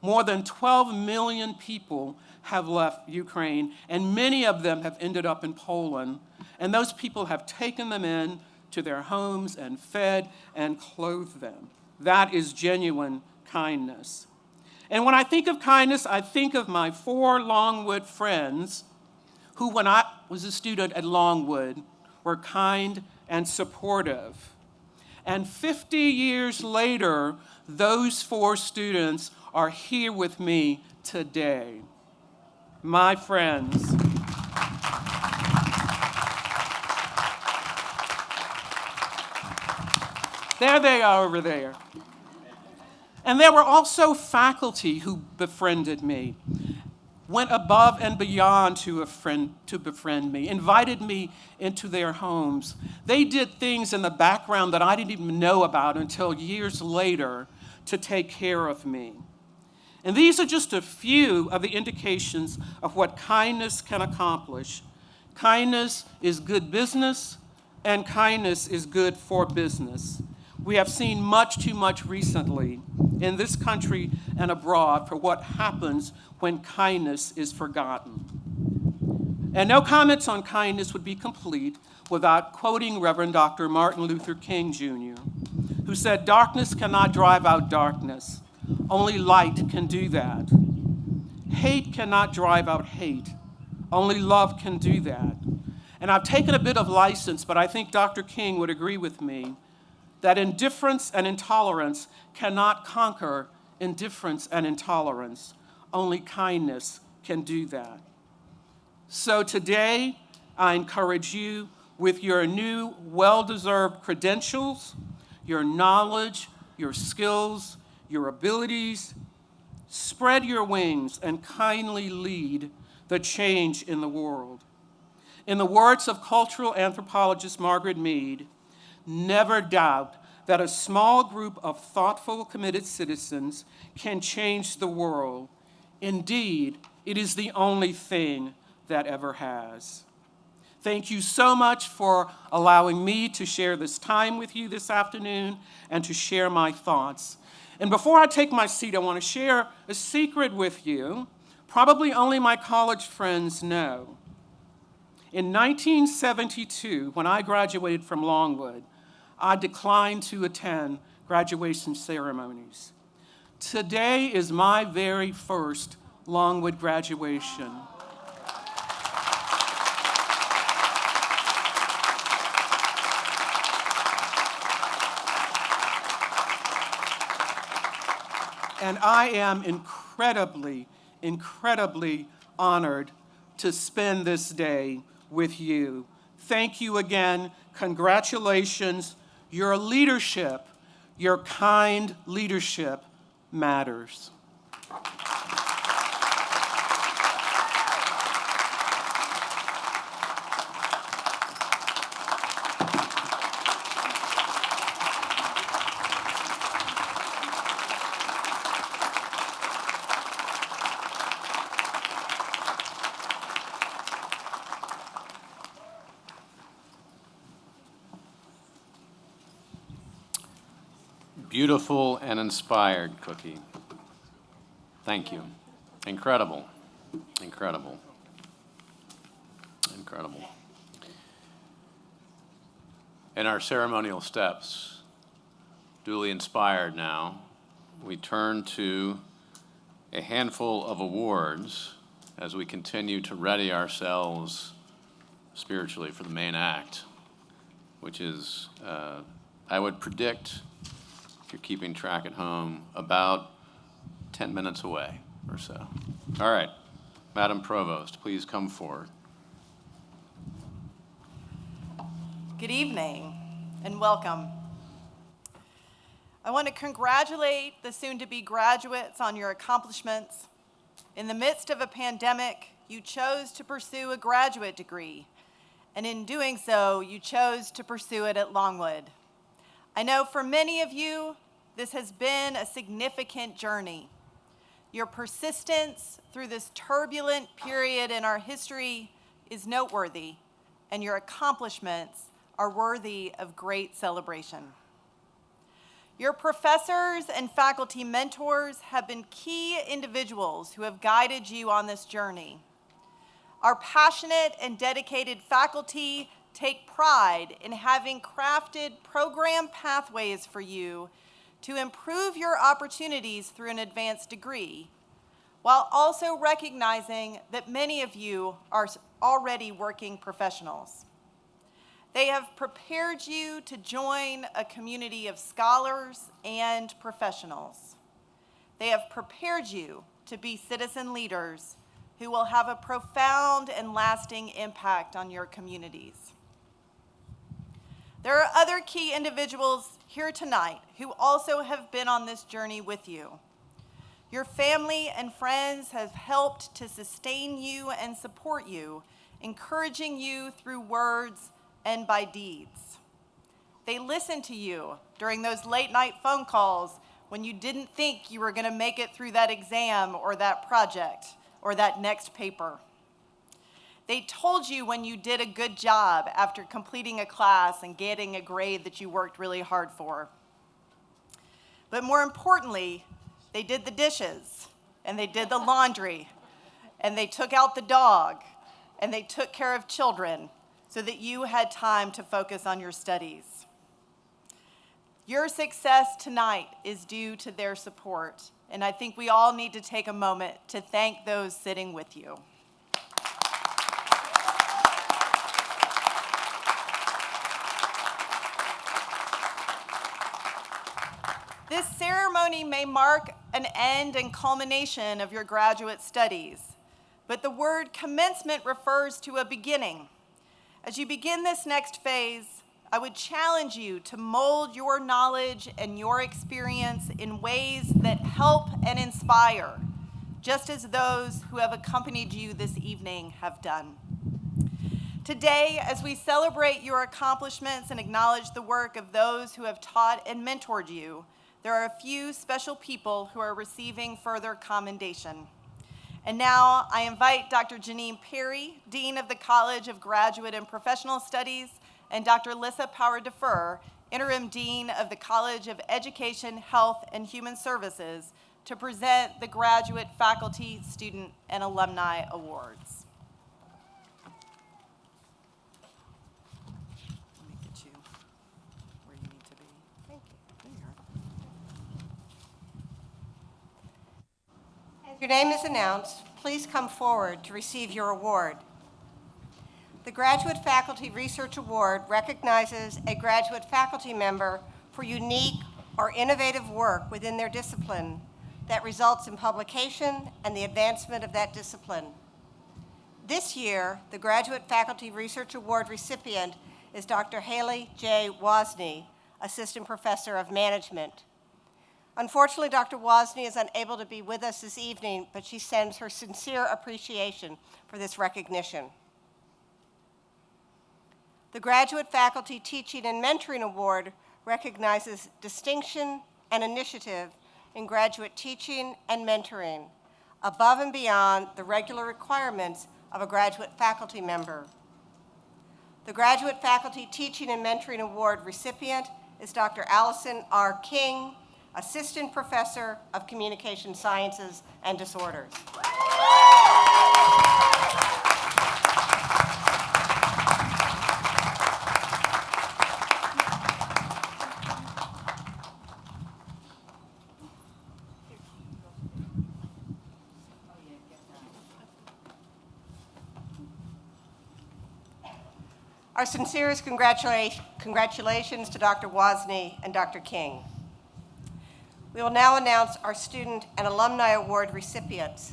More than 12 million people have left Ukraine, and many of them have ended up in Poland. And those people have taken them in to their homes and fed and clothed them. That is genuine kindness. And when I think of kindness, I think of my 4 Longwood friends who, when I was a student at Longwood, were kind and supportive. And 50 years later, those 4 students are here with me today. My friends. There they are over there. And there were also faculty who befriended me, went above and beyond to befriend me, invited me into their homes. They did things in the background that I didn't even know about until years later to take care of me. And these are just a few of the indications of what kindness can accomplish. Kindness is good business, and kindness is good for business. We have seen much too much recently in this country and abroad for what happens when kindness is forgotten. And no comments on kindness would be complete without quoting Reverend Dr. Martin Luther King, Jr., who said, "Darkness cannot drive out darkness. Only light can do that. Hate cannot drive out hate. Only love can do that." And I've taken a bit of license, but I think Dr. King would agree with me that indifference and intolerance cannot conquer indifference and intolerance. Only kindness can do that. So today, I encourage you with your new, well-deserved credentials, your knowledge, your skills, your abilities, spread your wings and kindly lead the change in the world. In the words of cultural anthropologist Margaret Mead, never doubt that a small group of thoughtful, committed citizens can change the world. Indeed, it is the only thing that ever has. Thank you so much for allowing me to share this time with you this afternoon and to share my thoughts. And before I take my seat, I want to share a secret with you. Probably only my college friends know. In 1972, when I graduated from Longwood, I declined to attend graduation ceremonies. Today is my very first Longwood graduation. And I am incredibly, incredibly honored to spend this day with you. Thank you again. Congratulations. Your leadership, your kind leadership matters. Beautiful and inspired, Cookie. Thank you. Incredible. Incredible. Incredible. In our ceremonial steps, duly inspired now, we turn to a handful of awards as we continue to ready ourselves spiritually for the main act, which is, I would predict, if you're keeping track at home, about 10 minutes away or so. All right, Madam Provost, please come forward. Good evening and welcome. I want to congratulate the soon-to-be graduates on your accomplishments. In the midst of a pandemic, you chose to pursue a graduate degree, and in doing so, you chose to pursue it at Longwood. I know for many of you, this has been a significant journey. Your persistence through this turbulent period in our history is noteworthy, and your accomplishments are worthy of great celebration. Your professors and faculty mentors have been key individuals who have guided you on this journey. Our passionate and dedicated faculty take pride in having crafted program pathways for you to improve your opportunities through an advanced degree, while also recognizing that many of you are already working professionals. They have prepared you to join a community of scholars and professionals. They have prepared you to be citizen leaders who will have a profound and lasting impact on your communities. There are other key individuals here tonight who also have been on this journey with you. Your family and friends have helped to sustain you and support you, encouraging you through words and by deeds. They listened to you during those late night phone calls when you didn't think you were going to make it through that exam or that project or that next paper. They told you when you did a good job after completing a class and getting a grade that you worked really hard for. But more importantly, they did the dishes, and they did the laundry, and they took out the dog, and they took care of children so that you had time to focus on your studies. Your success tonight is due to their support, and I think we all need to take a moment to thank those sitting with you. This ceremony may mark an end and culmination of your graduate studies, but the word commencement refers to a beginning. As you begin this next phase, I would challenge you to mold your knowledge and your experience in ways that help and inspire, just as those who have accompanied you this evening have done. Today, as we celebrate your accomplishments and acknowledge the work of those who have taught and mentored you, there are a few special people who are receiving further commendation. And now I invite Dr. Janine Perry, Dean of the College of Graduate and Professional Studies, and Dr. Lissa Power-Defer, Interim Dean of the College of Education, Health, and Human Services, to present the Graduate Faculty, Student, and Alumni Awards. Let me get you where you need to be. Thank you. There you are. As your name is announced, please come forward to receive your award. The Graduate Faculty Research Award recognizes a graduate faculty member for unique or innovative work within their discipline that results in publication and the advancement of that discipline. This year, the Graduate Faculty Research Award recipient is Dr. Haley J. Wozni, Assistant Professor of Management. Unfortunately, Dr. Wozni is unable to be with us this evening, but she sends her sincere appreciation for this recognition. The Graduate Faculty Teaching and Mentoring Award recognizes distinction and initiative in graduate teaching and mentoring, above and beyond the regular requirements of a graduate faculty member. The Graduate Faculty Teaching and Mentoring Award recipient is Dr. Allison R. King, Assistant Professor of Communication Sciences and Disorders. Our sincerest congratulations to Dr. Wozni and Dr. King. We will now announce our Student and Alumni Award recipients.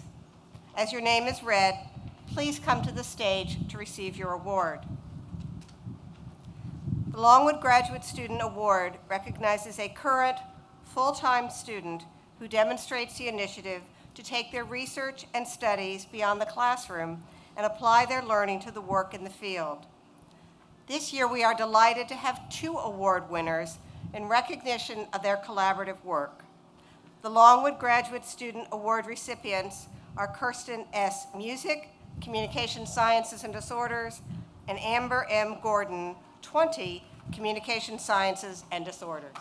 As your name is read, please come to the stage to receive your award. The Longwood Graduate Student Award recognizes a current full-time student who demonstrates the initiative to take their research and studies beyond the classroom and apply their learning to the work in the field. This year, we are delighted to have 2 award winners in recognition of their collaborative work. The Longwood Graduate Student Award recipients are Kirsten S. Music, Communication Sciences and Disorders, and Amber M. Gordon, 20, Communication Sciences and Disorders.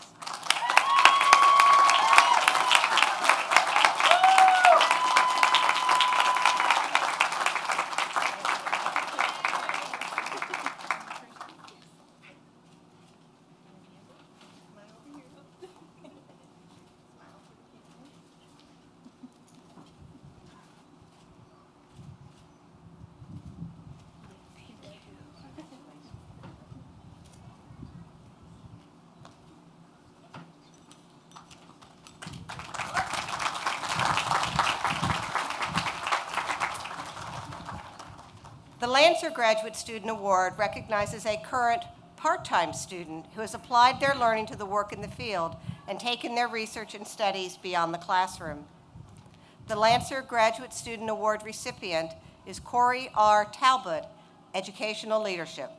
The Lancer Graduate Student Award recognizes a current part-time student who has applied their learning to the work in the field and taken their research and studies beyond the classroom. The Lancer Graduate Student Award recipient is Corey R. Talbot, Educational Leadership.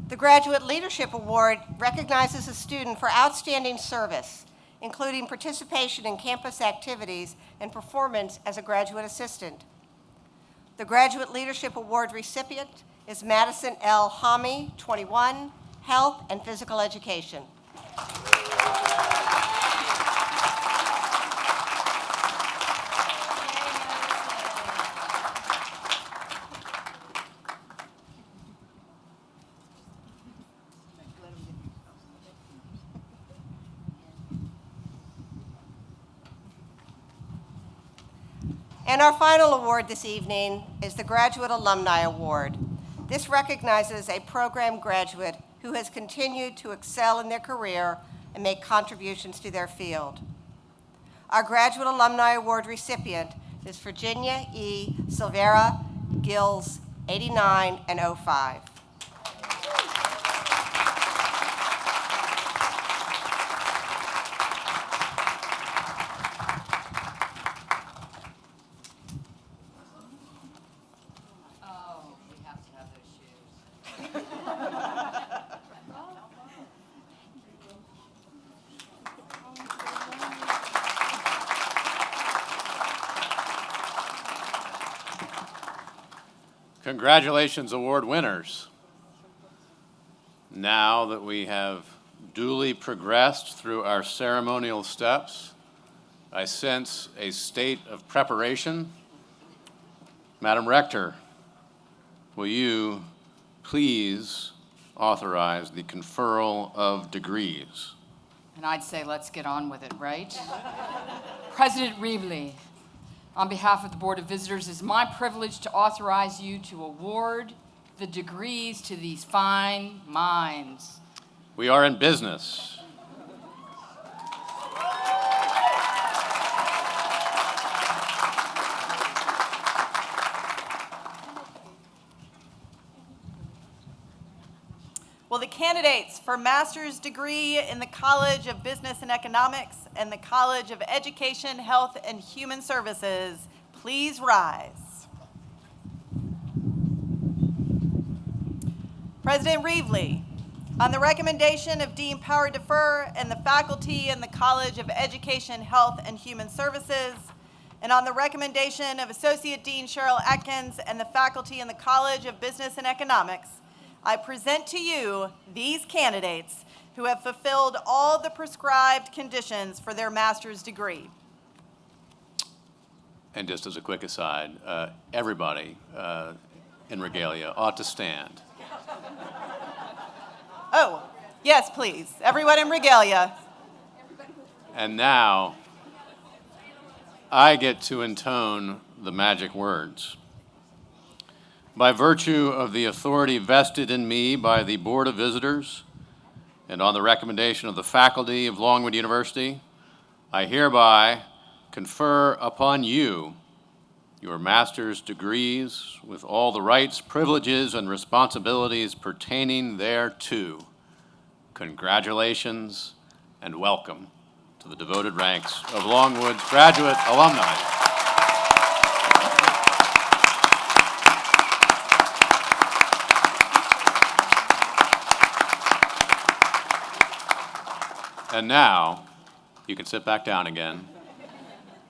The Graduate Leadership Award recognizes a student for outstanding service, including participation in campus activities and performance as a graduate assistant. The Graduate Leadership Award recipient is Madison L. Hami, 21, Health and Physical Education. And our final award this evening is the Graduate Alumni Award. This recognizes a program graduate who has continued to excel in their career and make contributions to their field. Our Graduate Alumni Award recipient is Virginia E. Silvera Gills, 89 and 05. Congratulations, award winners. Now that we have duly progressed through our ceremonial steps, I sense a state of preparation. Madam Rector, will you please authorize the conferral of degrees? And I'd say let's get on with it, right? President Reevely, on behalf of the Board of Visitors, it's my privilege to authorize you to award the degrees to these fine minds. We are in business. Will the candidates for master's degree in the College of Business and Economics and the College of Education, Health, and Human Services please rise? President Reevely, on the recommendation of Dean Power Defer and the faculty in the College of Education, Health, and Human Services, and on the recommendation of Associate Dean Cheryl Atkins and the faculty in the College of Business and Economics, I present to you these candidates who have fulfilled all the prescribed conditions for their master's degree. And just as a quick aside, everybody in regalia ought to stand. Oh, yes, please. Everyone in regalia. And now, I get to intone the magic words. By virtue of the authority vested in me by the Board of Visitors and on the recommendation of the faculty of Longwood University, I hereby confer upon you your master's degrees with all the rights, privileges, and responsibilities pertaining thereto. Congratulations and welcome to the devoted ranks of Longwood's graduate alumni. And now, you can sit back down again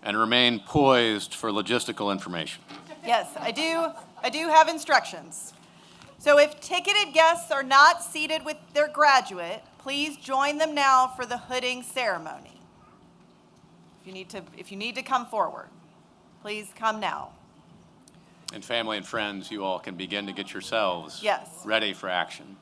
and remain poised for logistical information. Yes, I do have instructions. So if ticketed guests are not seated with their graduate, please join them now for the hooding ceremony. If you need to come forward, please come now. And family and friends, you all can begin to get yourselves ready for action.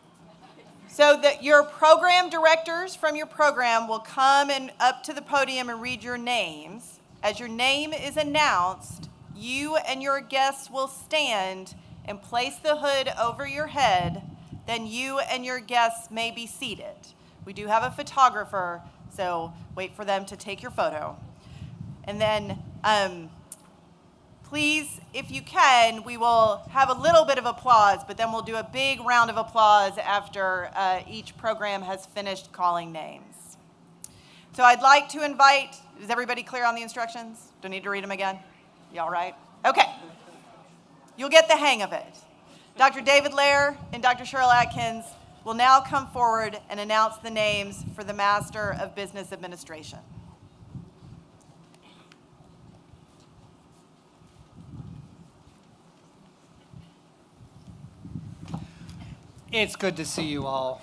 So that your program directors from your program will come and up to the podium and read your names. As your name is announced, you and your guests will stand and place the hood over your head. Then you and your guests may be seated. We do have a photographer, so wait for them to take your photo. And then please, if you can, we will have a little bit of applause, but then we'll do a big round of applause after each program has finished calling names. So I'd like to invite, is everybody clear on the instructions? Do I need to read them again? You all right? Okay. You'll get the hang of it. Dr. David Lair and Dr. Cheryl Atkins will now come forward and announce the names for the Master of Business Administration. It's good to see you all.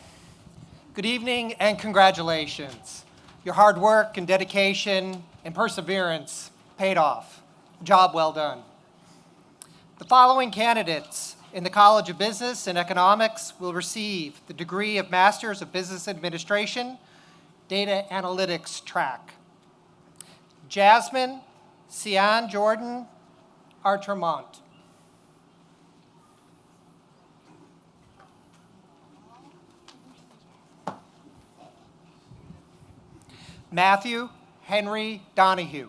Good evening and congratulations. Your hard work and dedication and perseverance paid off. Job well done. The following candidates in the College of Business and Economics will receive the degree of Masters of Business Administration, Data Analytics track. Jasmine Sian Jordan Artermont. Matthew Henry Donahue.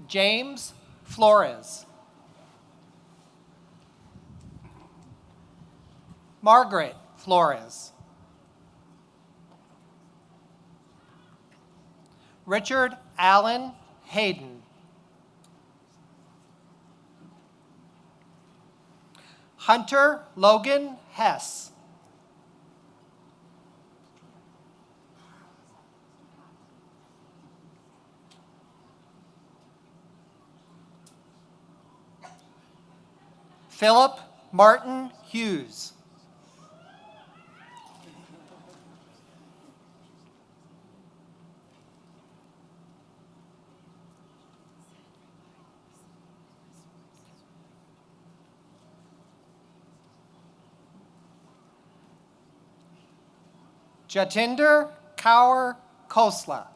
James Flores. Margaret Flores. Richard Allen Hayden. Hunter Logan Hess. Philip Martin Hughes. Jatinder Kaur Khosla.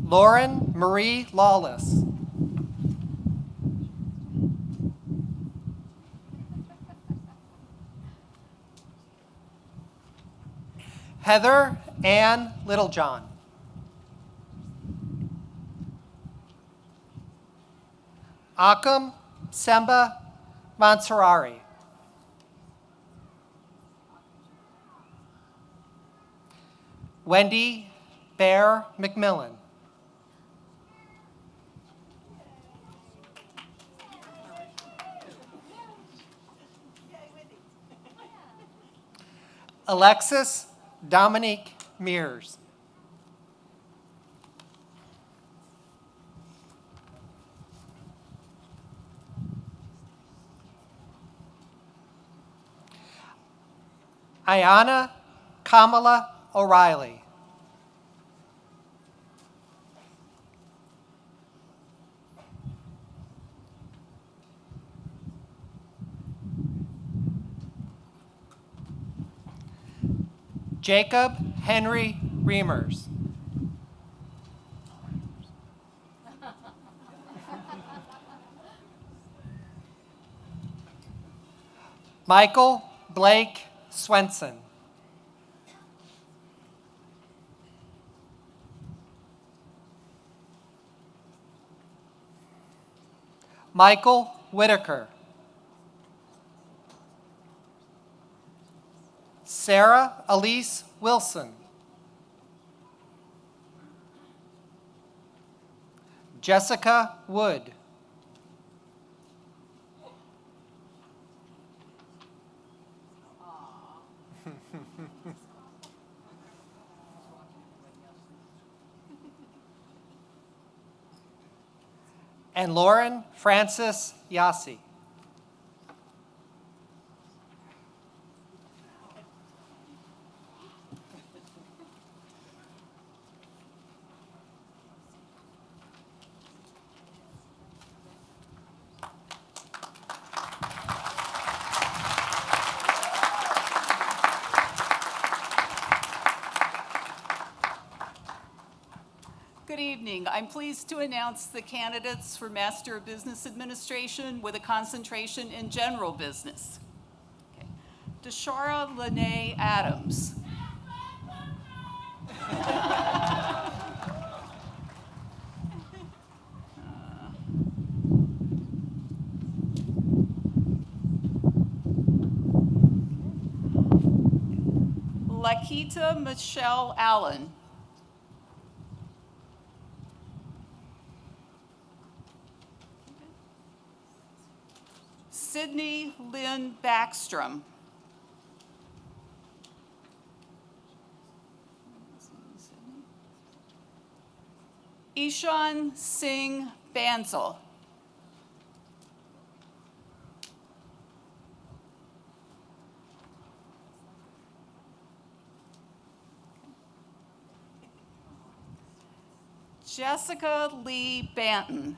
Lauren Marie Lawless. Heather Ann Littlejohn. Akam Semba Mansarari. Wendy Bear McMillan. Alexis Dominique Mears. Ayana Kamala O'Reilly. Jacob Henry Reimers. Michael Blake Swenson. Michael Whitaker. Sarah Elise Wilson. Jessica Wood. And Lauren Francis Yassi. Good evening. I'm pleased to announce the candidates for Master of Business Administration with a concentration in general business. Okay. Deshara Lene Adams. Lakita Michelle Allen. Sydney Lynn Backstrom. Ishan Singh Bansal. Jessica Lee Banton.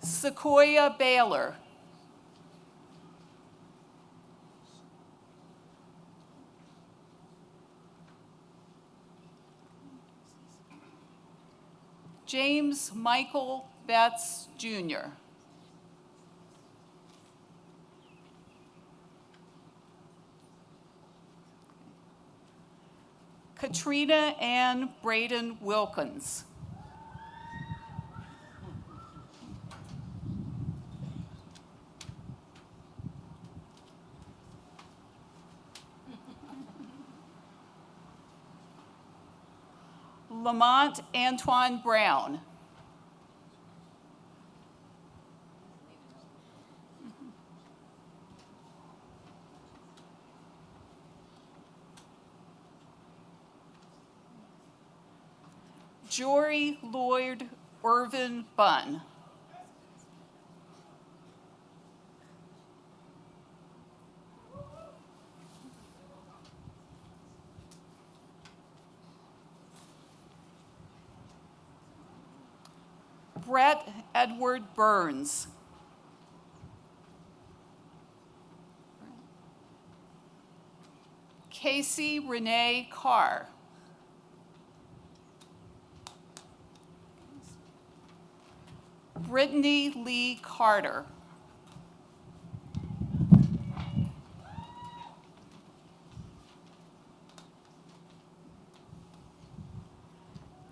Sequoia Baylor. James Michael Betts, Jr. Katrina Ann Braden Wilkins. Lamont Antoine Brown. Jory Lloyd Irvin Bunn. Brett Edward Burns. Casey Renee Carr. Brittany Lee Carter.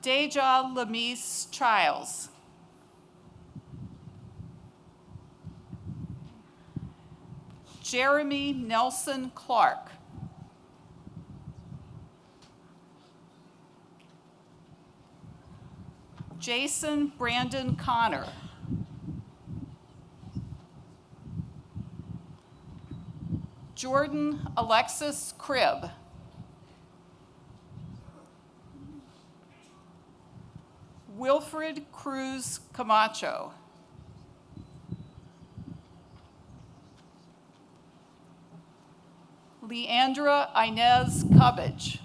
Deja Lamise Childs. Jeremy Nelson Clark. Jason Brandon Connor. Jordan Alexis Cribb. Wilfred Cruz Camacho. Leandra Inez Cubbage.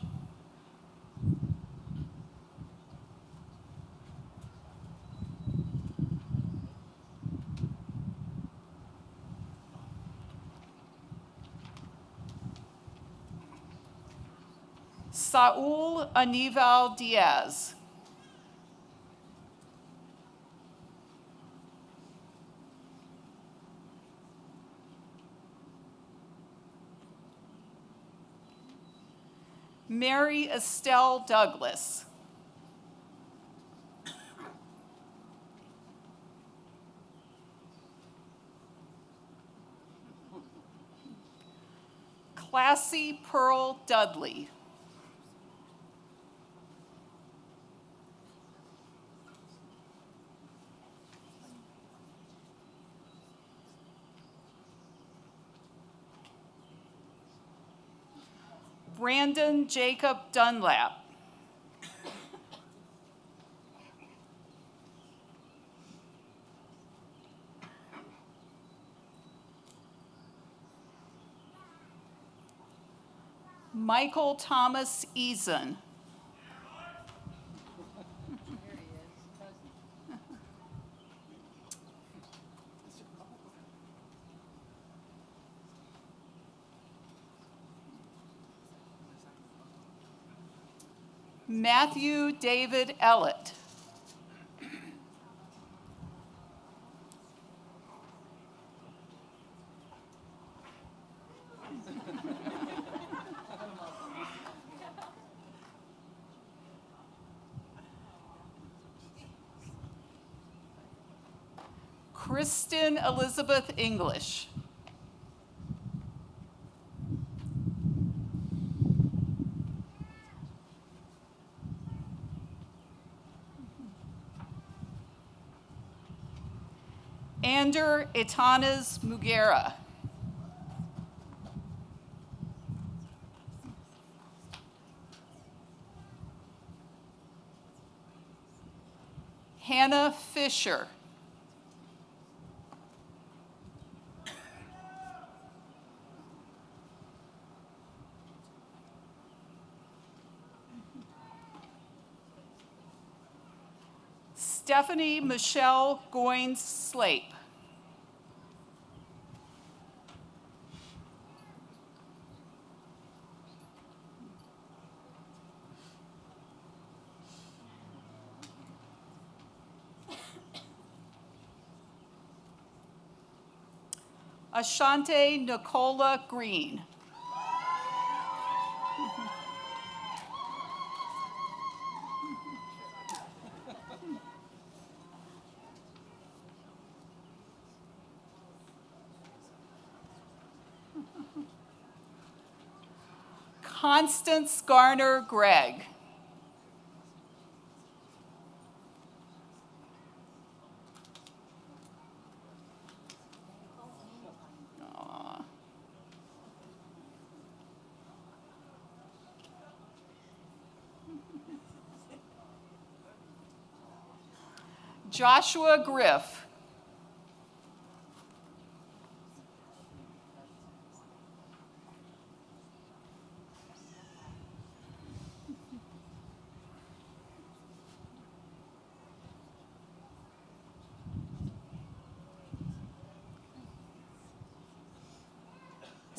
Saul Anival Diaz. Mary Estelle Douglas. Classy Pearl Dudley. Brandon Jacob Dunlap. Michael Thomas Eason. Matthew David Ellett. Kristen Elizabeth English. Ander Etanas Mugera. Hannah Fisher. Stephanie Michelle Goins Slape. Ashante Nicola Green. Constance Garner Gregg. Aw. Joshua Griff.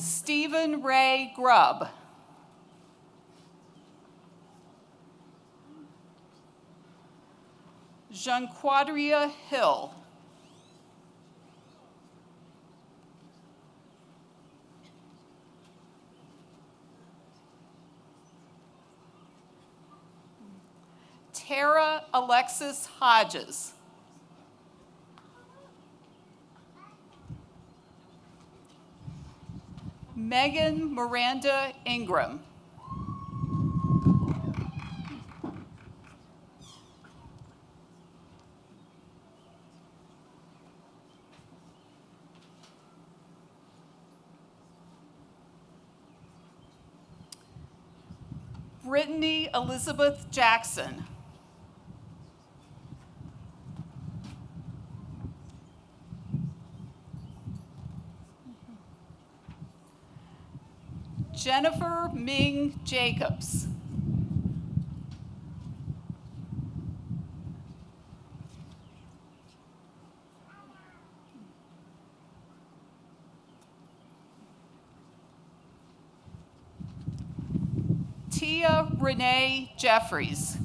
Stephen Ray Grubb. Jean-Quadria Hill. Tara Alexis Hodges. Megan Miranda Ingram. Brittany Elizabeth Jackson. Jennifer Ming Jacobs. Tia Renee Jeffries.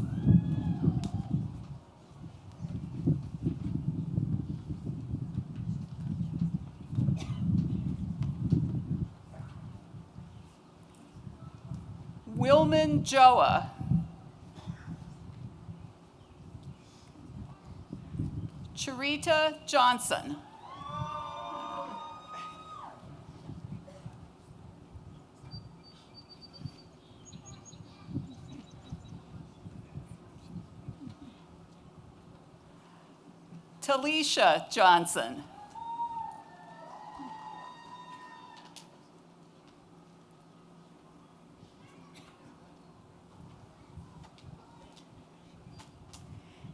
Wilman Joa. Charita Johnson. Talisha Johnson.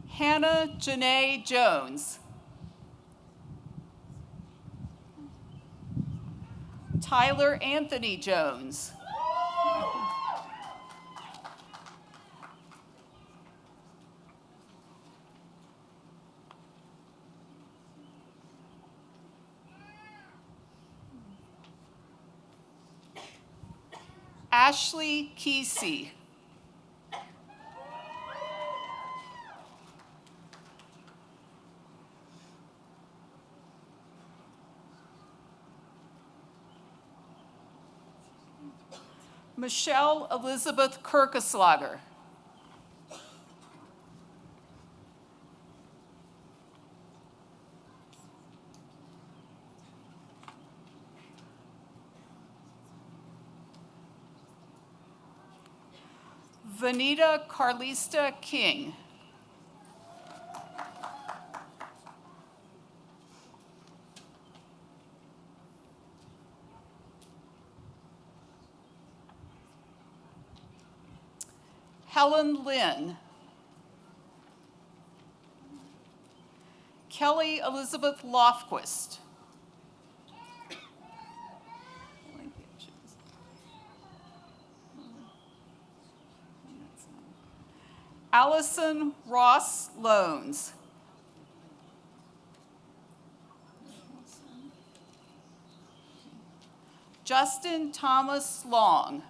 Hannah Janae Jones. Tyler Anthony Jones. Ashley Kesey. Michelle Elizabeth Kirkeslager. Vanita Carlista King. Helen Lynn. Kelly Elizabeth Lofquist. Allison Ross Loans. Justin Thomas Long.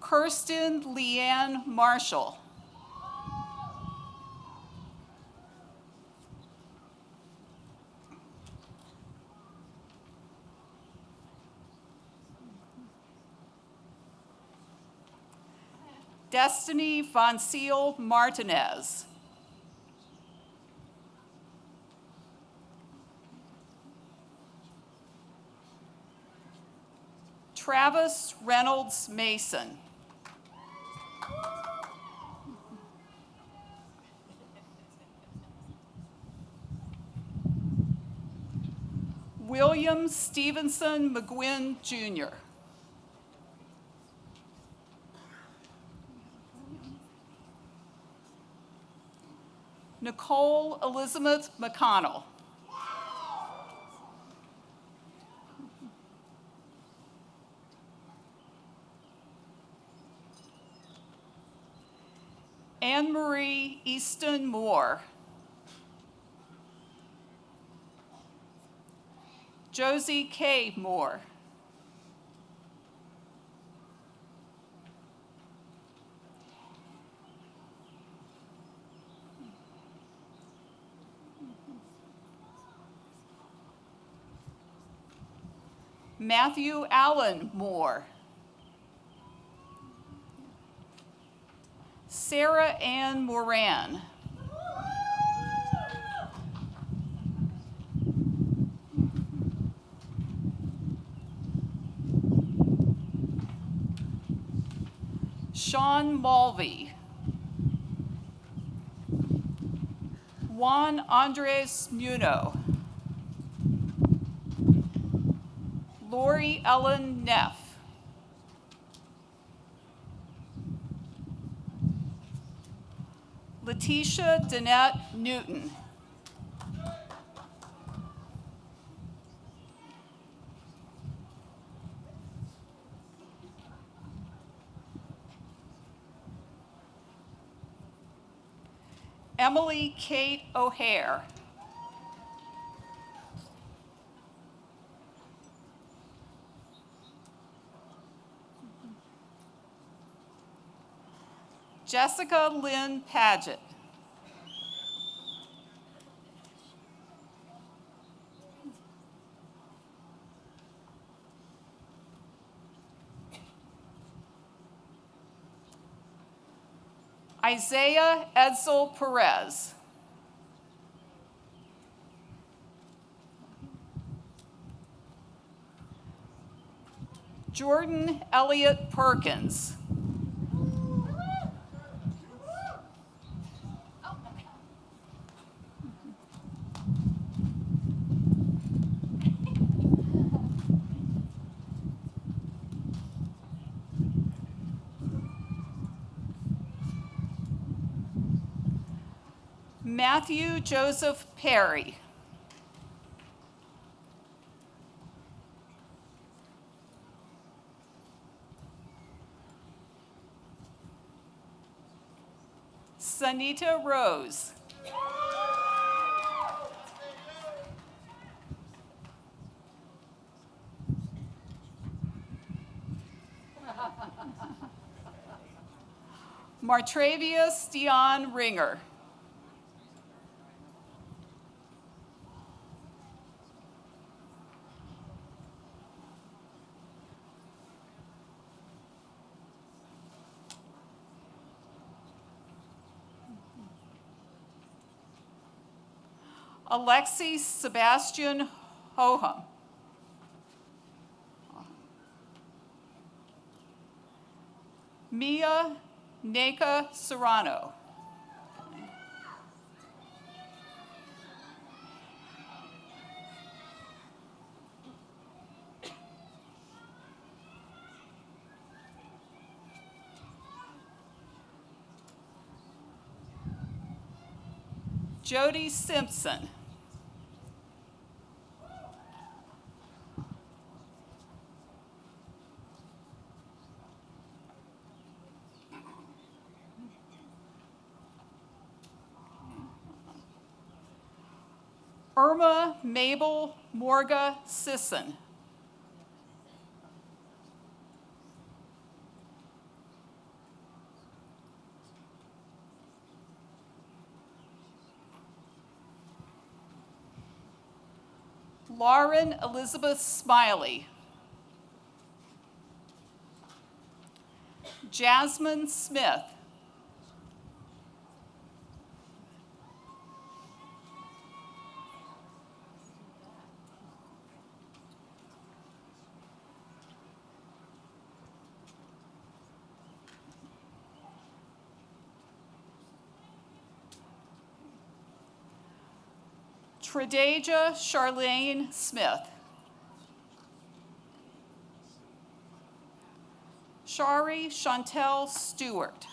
Kirsten Leanne Marshall. Destiny Von Seal Martinez. Travis Reynolds Mason. William Stevenson McGuinn, Jr. Nicole Elizabeth McConnell. Anne Marie Easton Moore. Josie K. Moore. Matthew Allen Moore. Sarah Ann Moran. Sean Mulvey. Juan Andres Muno. Lori Ellen Neff. Letitia Danette Newton. Emily Kate O'Hare. Jessica Lynn Paget. Isaiah Edsel Perez. Jordan Elliott Perkins. Matthew Joseph Perry. Sanita Rose. Martravius Dion Ringer. Alexi Sebastian Hoham. Mia Neka Serrano. Jody Simpson. Irma Mabel Morga Sisson. Lauren Elizabeth Smiley. Jasmine Smith. Tredaja Charlene Smith. Shari Chantel Stewart.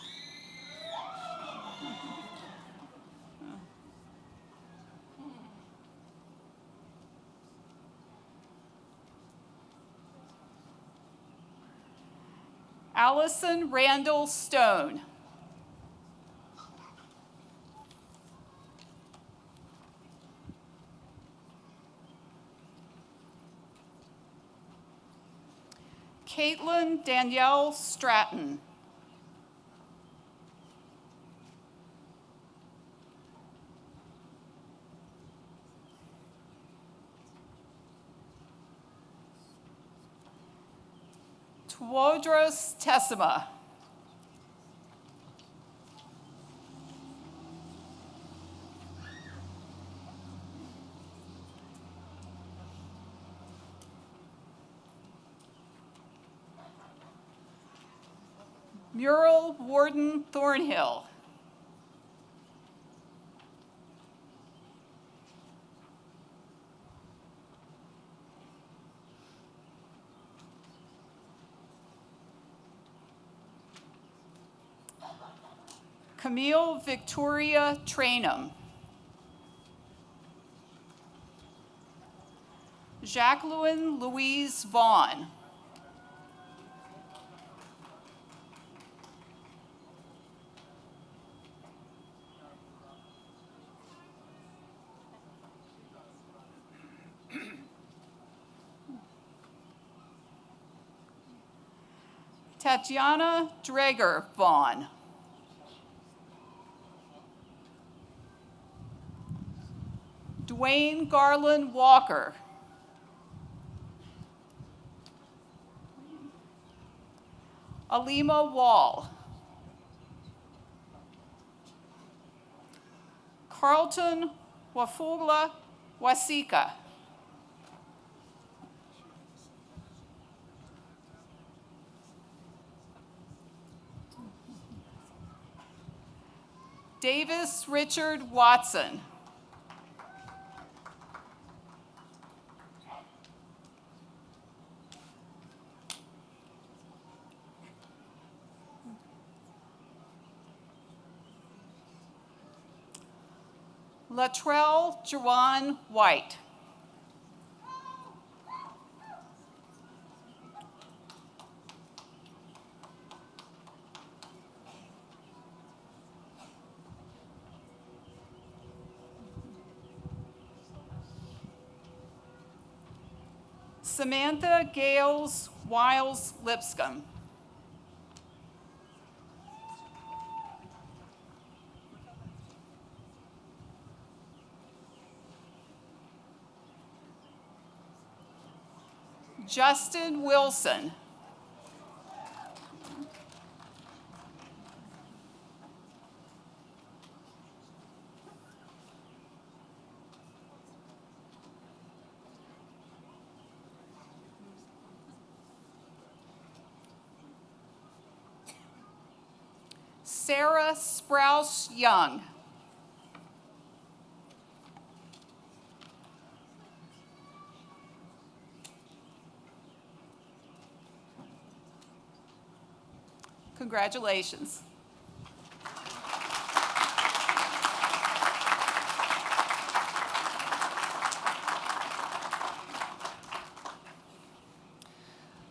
Allison Randall Stone. Caitlin Danielle Stratton. Tuodros Tessima. Mural Warden Thornhill. Camille Victoria Trainum. Jacqueline Louise Vaughn. Tatiana Drager Vaughn. Dwayne Garland Walker. Alima Wall. Carlton Wafula Wasika. Davis Richard Watson. Latrell Jawan White. Samantha Gales Wiles Lipscomb. Justin Wilson. Sarah Sprouse Young. Congratulations.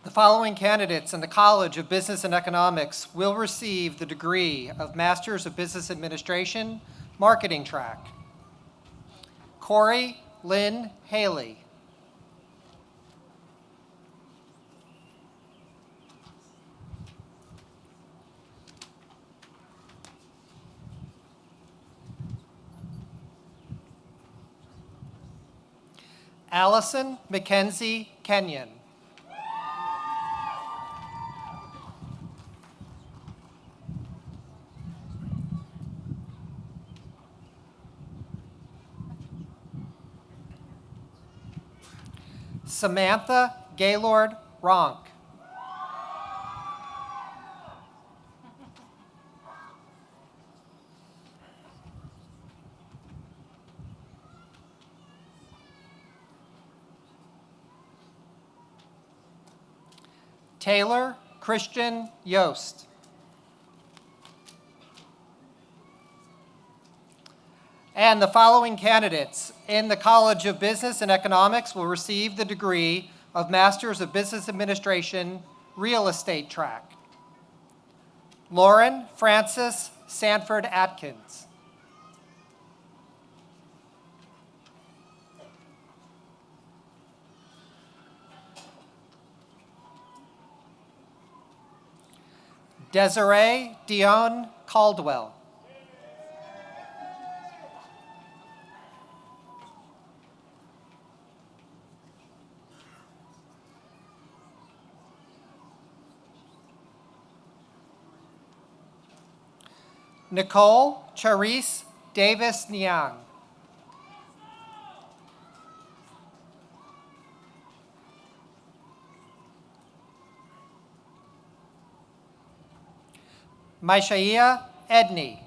The following candidates in the College of Business and Economics will receive the degree of Masters of Business Administration, Marketing track. Corey Lynn Haley. Allison Mackenzie Kenyon. Samantha Gaylord Ronk. Taylor Christian Yost. And the following candidates in the College of Business and Economics will receive the degree of Masters of Business Administration, Real Estate track. Lauren Frances Sanford Atkins. Desiree Dion Caldwell. Nicole Charisse Davis Niang. Maishaya Edney.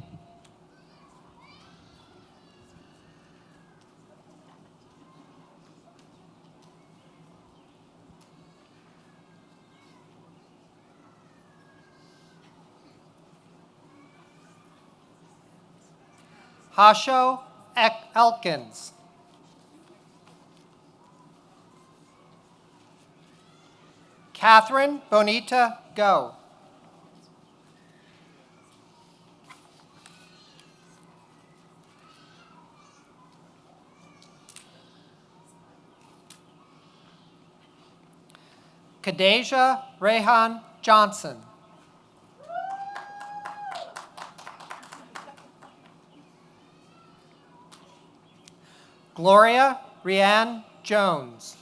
Hasho Elkins. Catherine Bonita Go. Kadeja Rehan Johnson. Gloria Rianne Jones.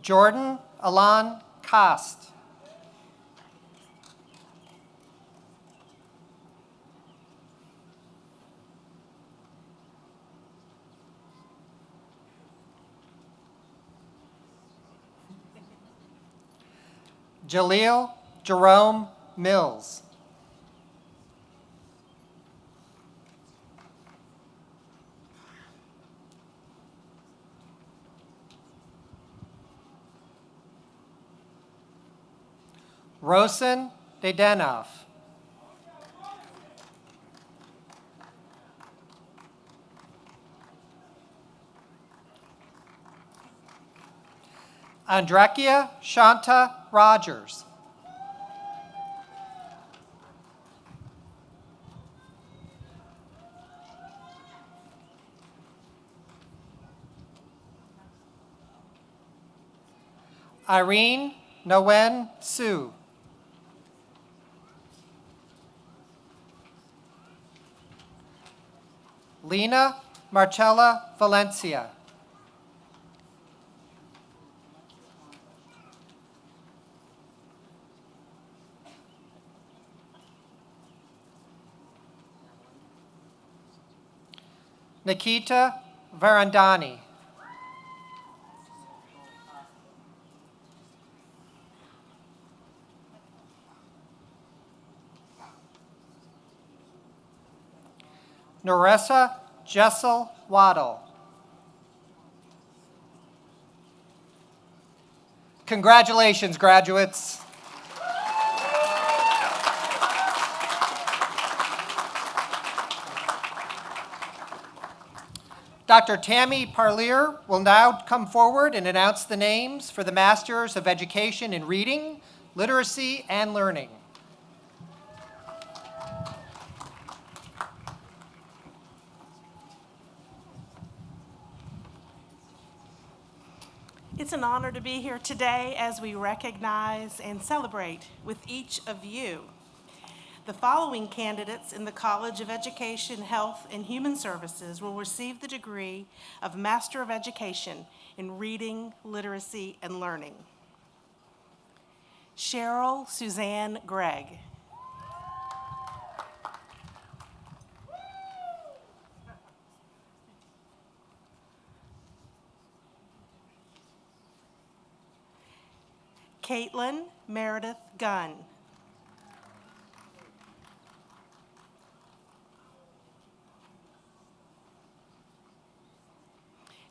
Jordan Alan Cast. Jaleel Jerome Mills. Rosen Dedenov. Andrakia Shanta Rogers. Irene Nguyen Su. Lena Marcella Valencia. Nikita Varandani. Noressa Jessel Waddle. Congratulations, graduates. Dr. Tammy Parlier will now come forward and announce the names for the Masters of Education in Reading, Literacy, and Learning. It's an honor to be here today as we recognize and celebrate with each of you. The following candidates in the College of Education, Health, and Human Services will receive the degree of Master of Education in Reading, Literacy, and Learning. Cheryl Suzanne Gregg. Caitlin Meredith Gunn.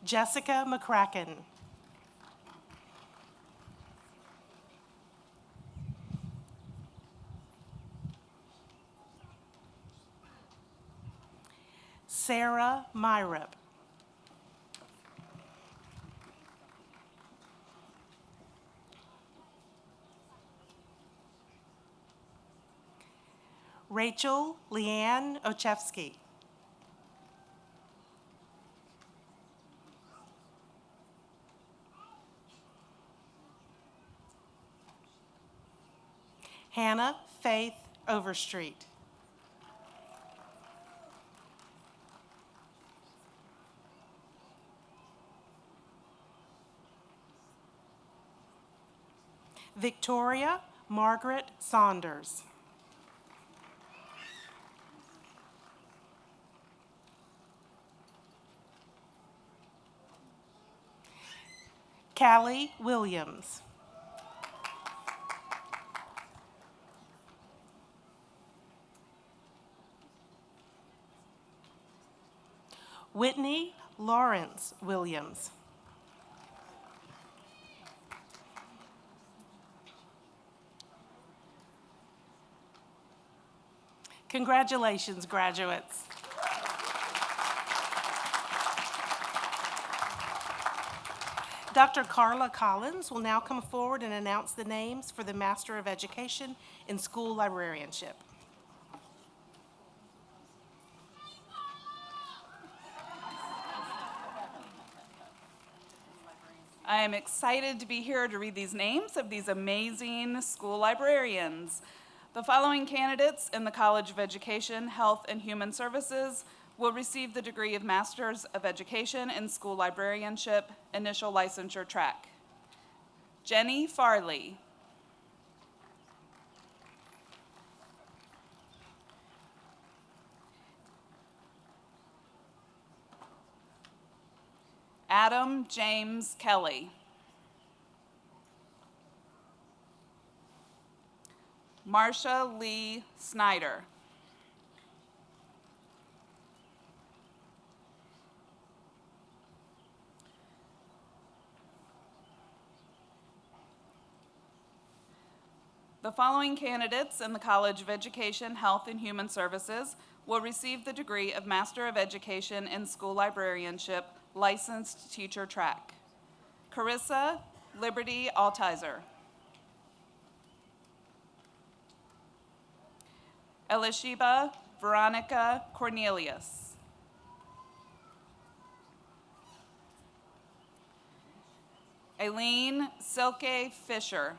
Jessica McCracken. Sarah Myrup. Rachel Leanne Ochevsky. Hannah Faith Overstreet. Victoria Margaret Saunders. Callie Williams. Whitney Lawrence Williams. Congratulations, graduates. Dr. Carla Collins will now come forward and announce the names for the Master of Education in School Librarianship. I am excited to be here to read these names of these amazing school librarians. The following candidates in the College of Education, Health, and Human Services will receive the degree of Masters of Education in School Librarianship, initial licensure track. Jenny Farley. Adam James Kelly. Marsha Lee Snyder. The following candidates in the College of Education, Health, and Human Services will receive the degree of Master of Education in School Librarianship, licensed teacher track. Carissa Liberty Altizer. Elishiba Veronica Cornelius. Aileen Silke Fisher.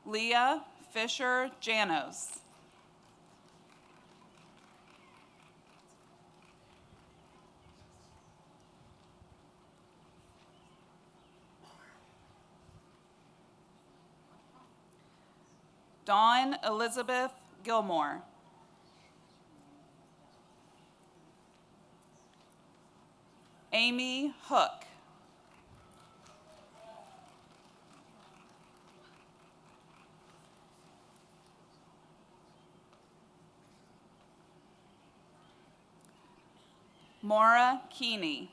Leah Fisher Janos. Dawn Elizabeth Gilmore. Amy Hook. Maura Keeney.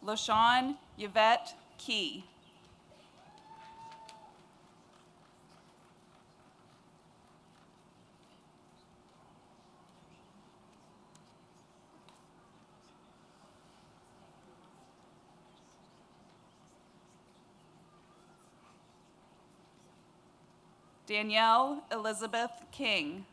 LaShawn Yvette Key. Danielle Elizabeth King.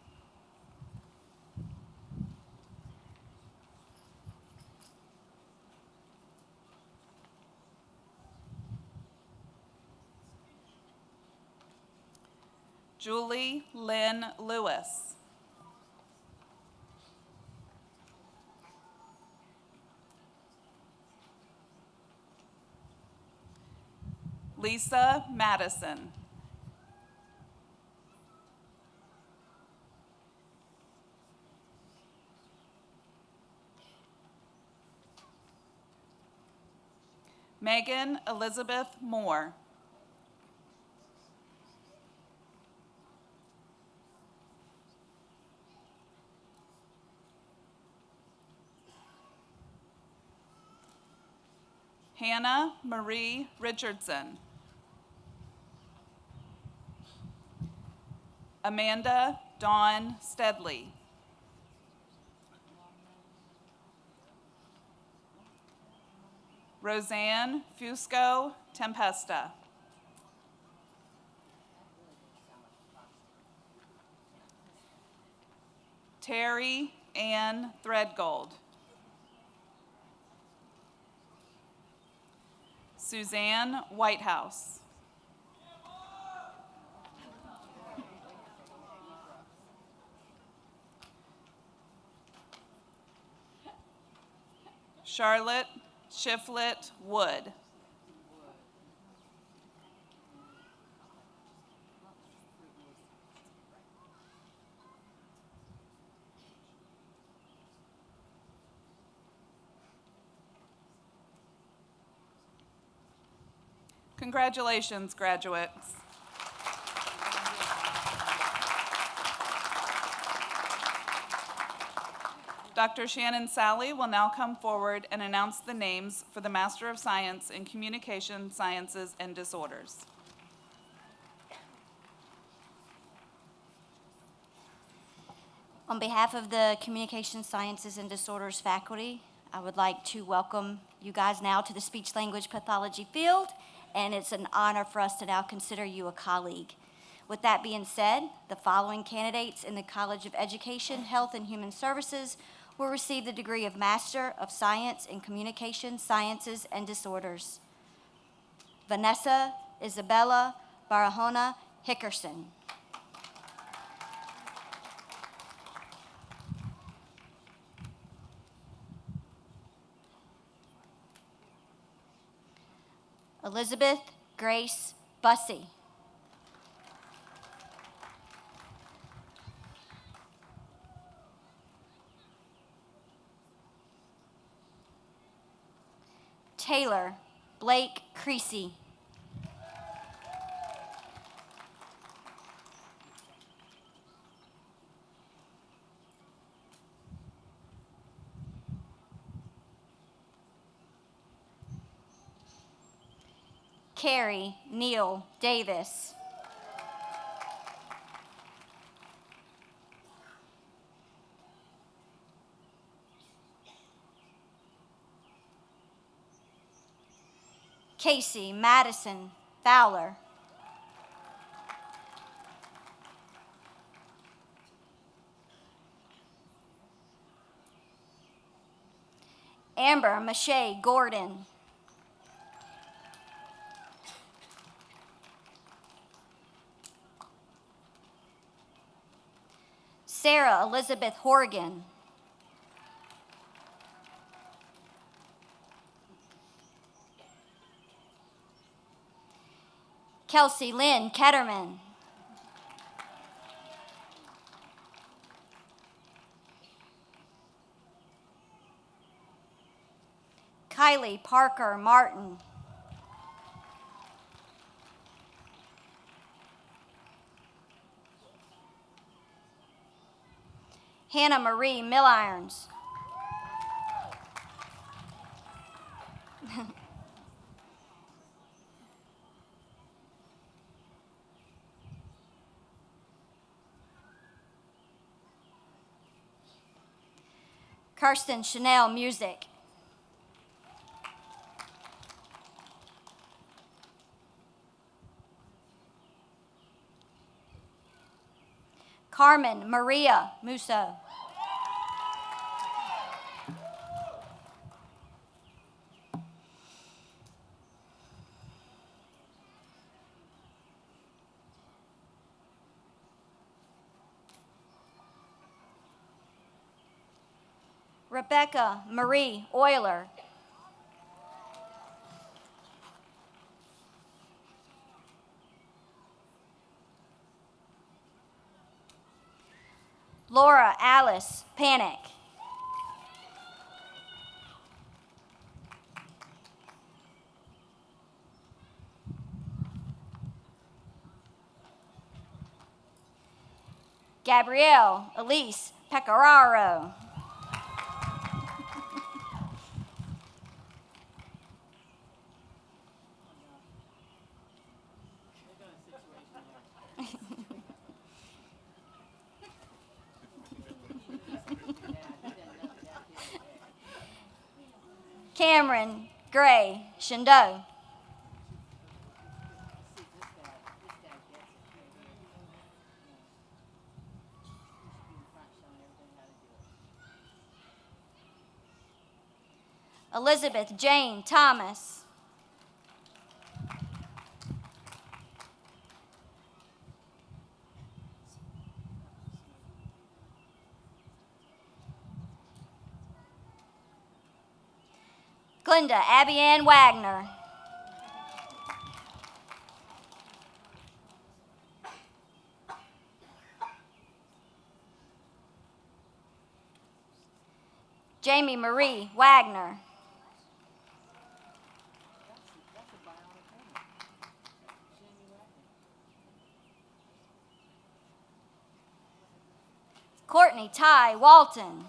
Julie Lynn Lewis. Lisa Madison. Megan Elizabeth Moore. Hannah Marie Richardson. Amanda Dawn Steadley. Roseanne Fusco Tempesta. Terry Ann Threadgold. Suzanne Whitehouse. Charlotte Shiflett Wood. Congratulations, graduates. Dr. Shannon Sally will now come forward and announce the names for the Master of Science in Communication Sciences and Disorders. On behalf of the Communication Sciences and Disorders faculty, I would like to welcome you guys now to the speech language pathology field, and it's an honor for us to now consider you a colleague. With that being said, the following candidates in the College of Education, Health, and Human Services will receive the degree of Master of Science in Communication Sciences and Disorders. Vanessa Isabella Barahona Hickerson. Elizabeth Grace Bussey. Taylor Blake Creasy. Carrie Neal Davis. Casey Madison Fowler. Amber Mache Gordon. Sarah Elizabeth Horgan. Kelsey Lynn Ketterman. Kylie Parker Martin. Hannah Marie Millirons. Kirsten Chanel Music. Carmen Maria Musso. Rebecca Marie Euler. Laura Alice Panic. Gabrielle Elise Pecoraro. Cameron Gray Shindo. Elizabeth Jane Thomas. Glenda Abby Ann Wagner. Jamie Marie Wagner. Courtney Ty Walton.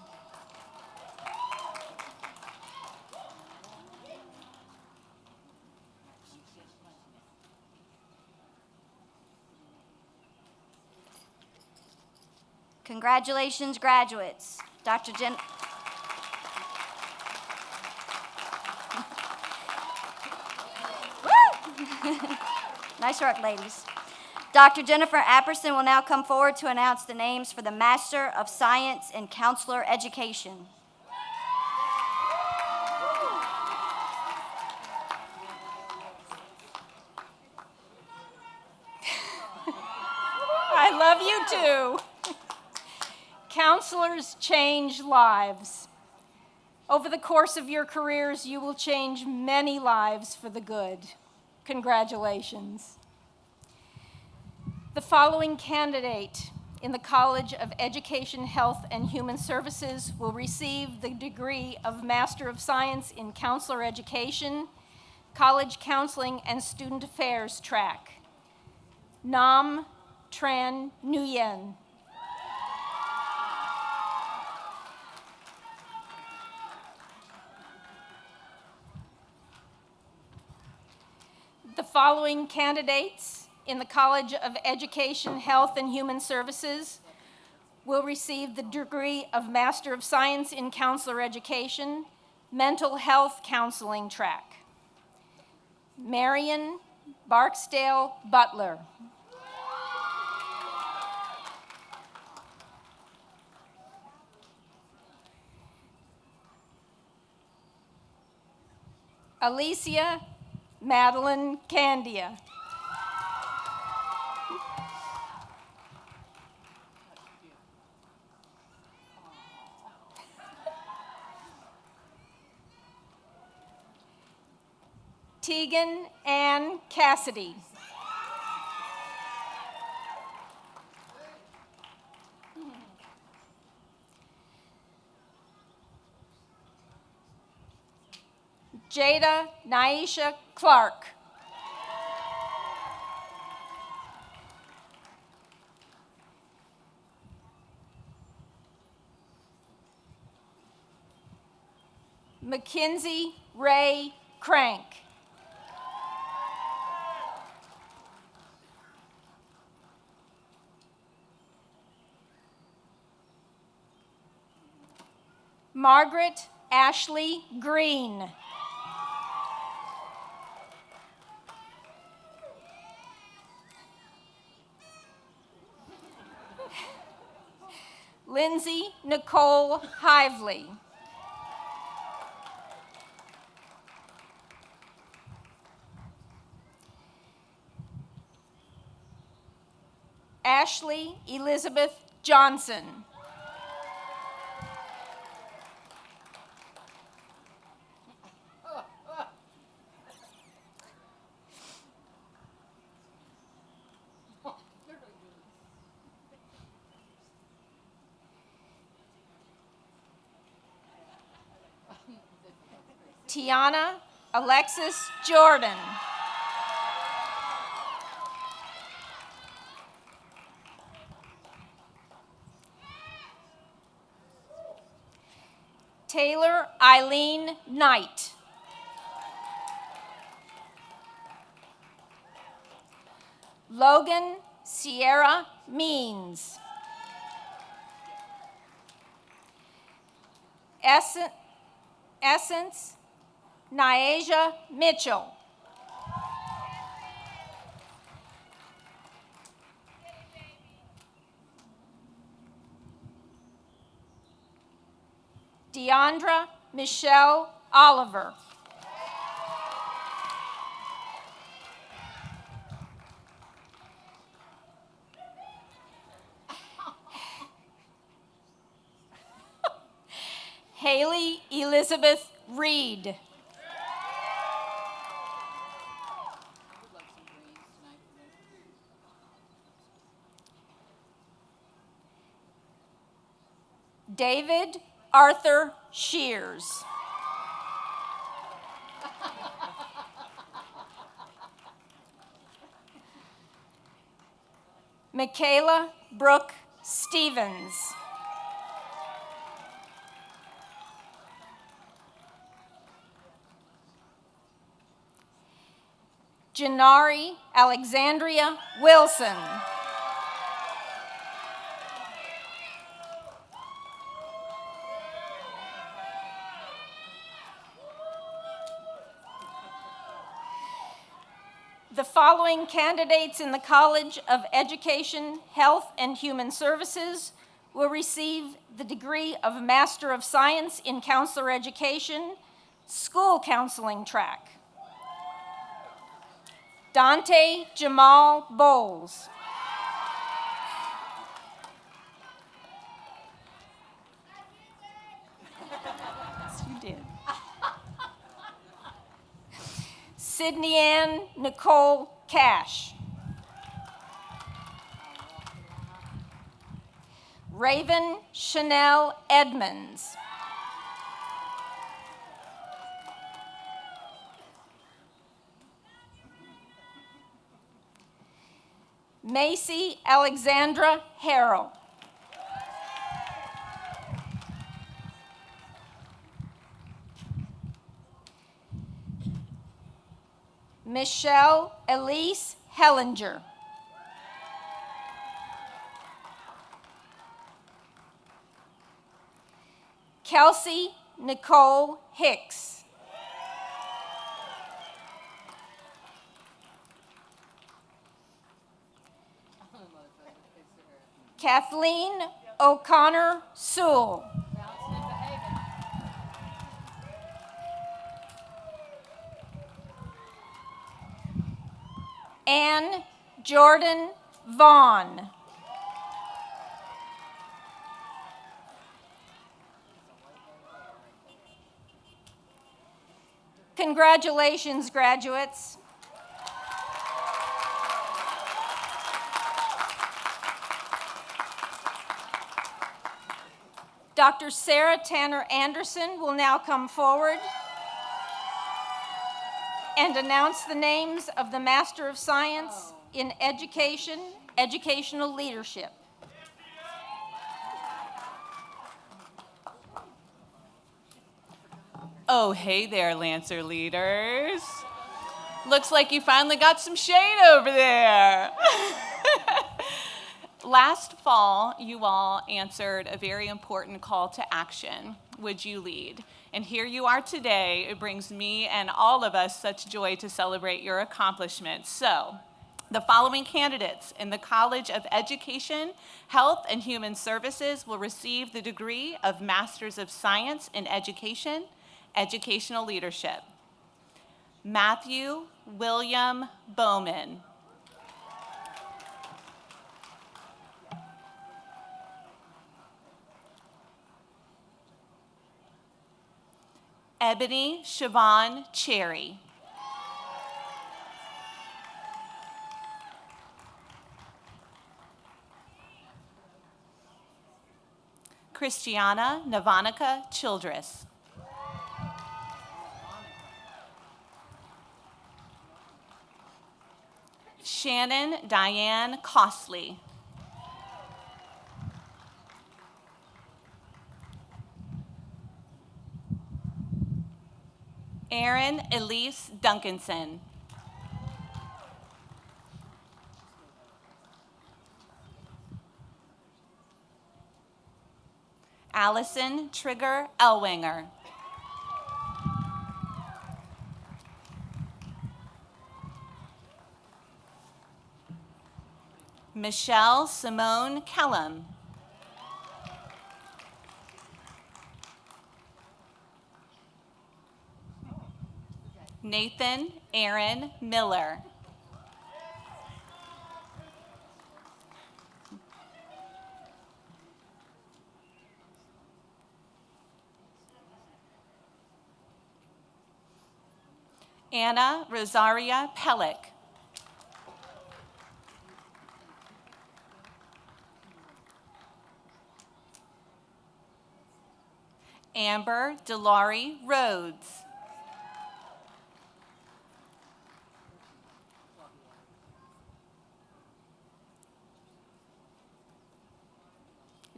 Congratulations, graduates. Dr. Jen. Woo! Nice work, ladies. Dr. Jennifer Apperson will now come forward to announce the names for the Master of Science in Counselor Education. I love you too. Counselors change lives. Over the course of your careers, you will change many lives for the good. Congratulations. The following candidate in the College of Education, Health, and Human Services will receive the degree of Master of Science in Counselor Education, College Counseling, and Student Affairs track. Nam Tran Nguyen. The following candidates in the College of Education, Health, and Human Services will receive the degree of Master of Science in Counselor Education, Mental Health Counseling track. Marion Barksdale Butler. Alicia Madeline Candia. Tegan Ann Cassidy. Jada Naisha Clark. Mackenzie Ray Crank. Margaret Ashley Green. Lindsay Nicole Hively. Ashley Elizabeth Johnson. Tiana Alexis Jordan. Taylor Eileen Knight. Logan Sierra Means. Essence Niaja Mitchell. Deandra Michelle Oliver. Haley Elizabeth Reed. David Arthur Shears. Michaela Brooke Stevens. Janari Alexandria Wilson. The following candidates in the College of Education, Health, and Human Services will receive the degree of Master of Science in Counselor Education, School Counseling track. Dante Jamal Bowles. Yes, you did. Sydney Ann Nicole Cash. Raven Chanel Edmonds. Macy Alexandra Harrell. Michelle Elise Hellinger. Kelsey Nicole Hicks. Kathleen O'Connor Sewell. Ann Jordan Vaughn. Congratulations, graduates. Dr. Sarah Tanner Anderson will now come forward and announce the names of the Master of Science in Education, Educational Leadership. Oh, hey there, Lancer leaders. Looks like you finally got some shade over there. Last fall, you all answered a very important call to action. Would you lead? And here you are today. It brings me and all of us such joy to celebrate your accomplishments. So, The following candidates in the College of Education, Health, and Human Services will receive the degree of Masters of Science in Education, Educational Leadership. Matthew William Bowman. Ebony Siobhan Cherry. Christiana Navanica Childress. Shannon Diane Costley. Erin Elise Duncanson. Allison Trigger Elwanger. Michelle Simone Kellum. Nathan Aaron Miller. Anna Rosaria Pellick. Amber Delari Rhodes.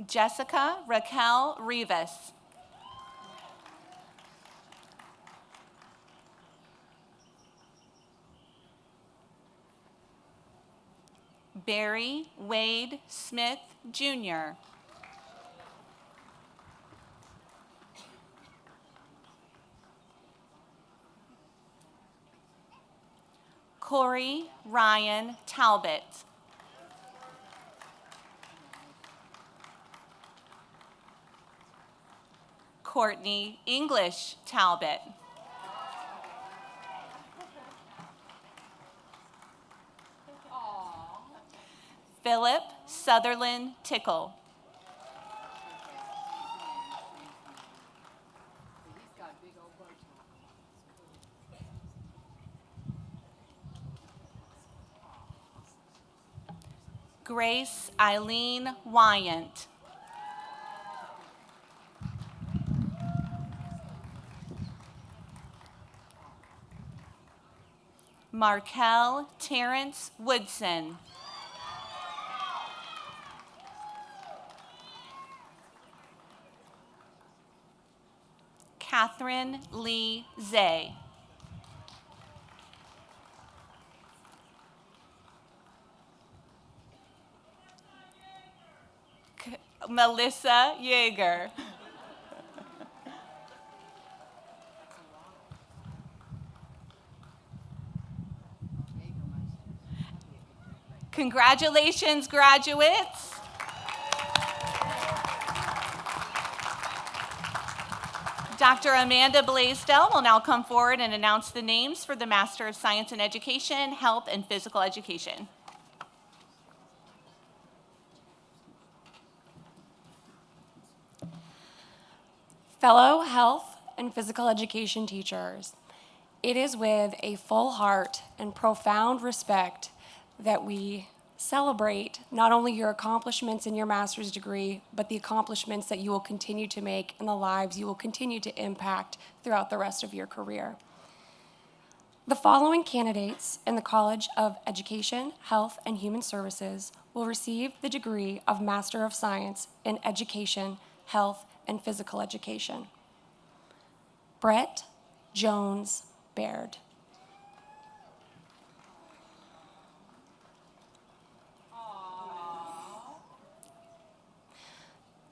Jessica Raquel Rivas. Barry Wade Smith, Jr. Corey Ryan Talbot. Courtney English Talbot. Philip Sutherland Tickle. Grace Eileen Wyant. Markel Terrence Woodson. Catherine Lee Zay. Melissa Yeager. Congratulations, graduates. Dr. Amanda Blaisdell will now come forward and announce the names for the Master of Science in Education, Health, and Physical Education. Fellow health and physical education teachers, it is with a full heart and profound respect that we celebrate not only your accomplishments in your master's degree, but the accomplishments that you will continue to make and the lives you will continue to impact throughout the rest of your career. The following candidates in the College of Education, Health, and Human Services will receive the degree of Master of Science in Education, Health, and Physical Education. Brett Jones Baird.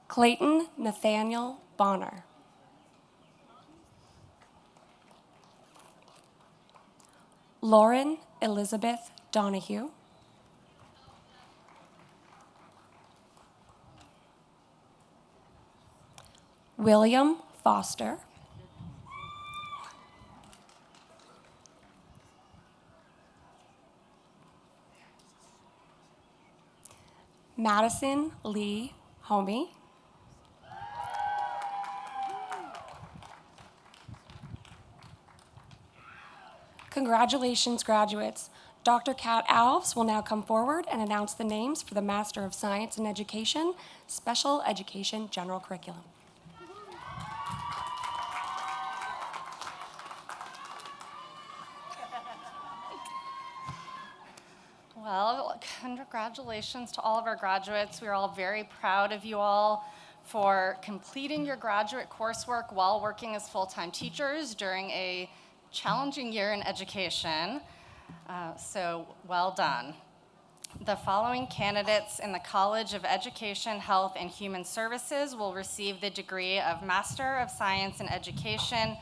Clayton Nathaniel Bonner. Lauren Elizabeth Donahue. William Foster, Madison Lee Homey, Congratulations, graduates. Dr. Kat Alves will now come forward and announce the names for the Master of Science in Education, Special Education General Curriculum. Well, congratulations to all of our graduates. We are all very proud of you all for completing your graduate coursework while working as full-time teachers during a challenging year in education. So well done. The following candidates in the College of Education, Health, and Human Services will receive the degree of Master of Science in Education,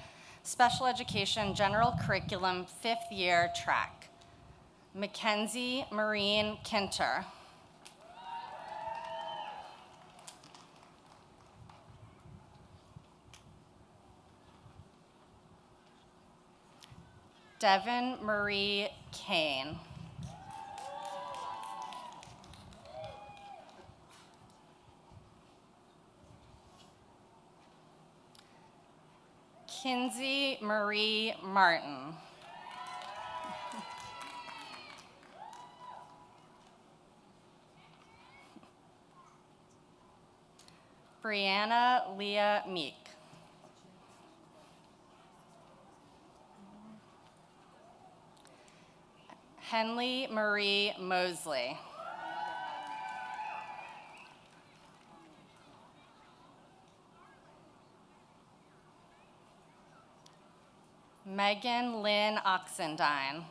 Special Education General Curriculum, 5th year track. Mackenzie Marine Kinter. Devin Marie Kane. Kinsey Marie Martin. Brianna Leah Meek. Henley Marie Mosley. Megan Lynn Oxendine.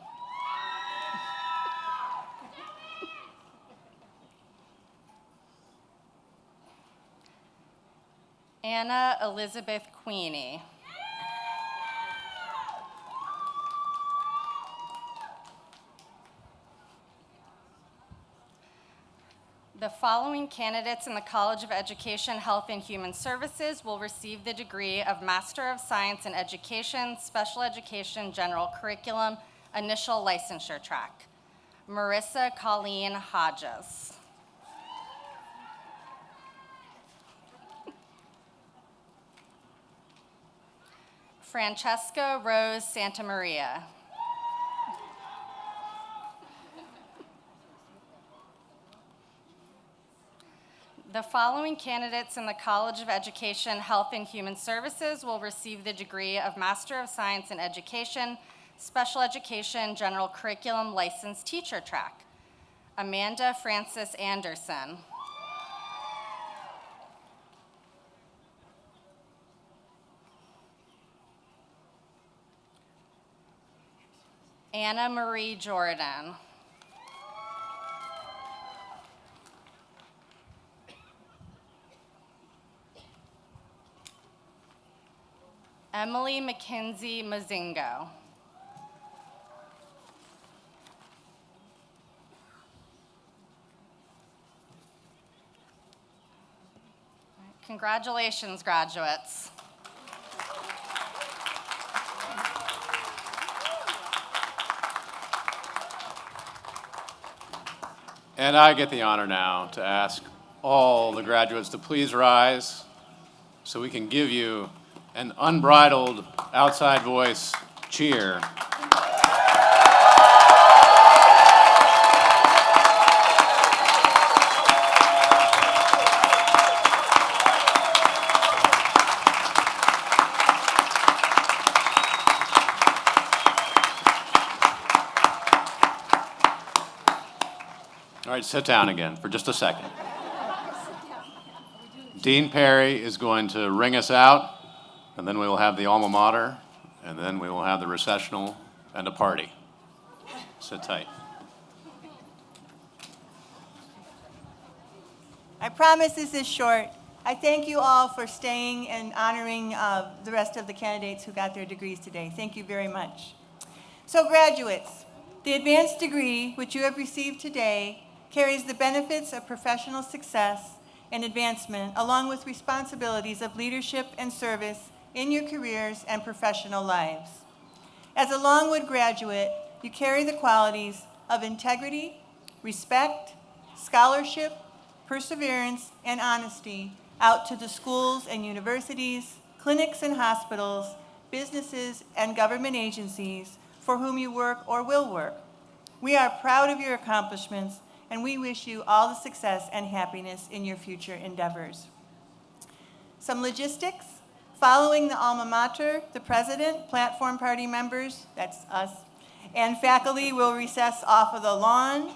Anna Elizabeth Queenie. The following candidates in the College of Education, Health, and Human Services will receive the degree of Master of Science in Education, Special Education General Curriculum, Initial Licensure Track. Marissa Colleen Hodges. Francesca Rose Santamaria. The following candidates in the College of Education, Health, and Human Services will receive the degree of Master of Science in Education, Special Education General Curriculum Licensed Teacher Track. Amanda Frances Anderson. Anna Marie Jordan. Emily McKenzie Mazingo. Congratulations, graduates. And I get the honor now to ask all the graduates to please rise so we can give you an unbridled outside voice cheer. All right, sit down again for just a second. Dean Perry is going to ring us out, and then we will have the alma mater, and then we will have the recessional and a party. Sit tight. I promise this is short. I thank you all for staying and honoring the rest of the candidates who got their degrees today. Thank you very much. So graduates, the advanced degree which you have received today carries the benefits of professional success and advancement, along with responsibilities of leadership and service in your careers and professional lives. As a Longwood graduate, you carry the qualities of integrity, respect, scholarship, perseverance, and honesty out to the schools and universities, clinics and hospitals, businesses and government agencies for whom you work or will work. We are proud of your accomplishments, and we wish you all the success and happiness in your future endeavors. Some logistics. Following the alma mater, the president, platform party members, that's us, and faculty will recess off of the lawn.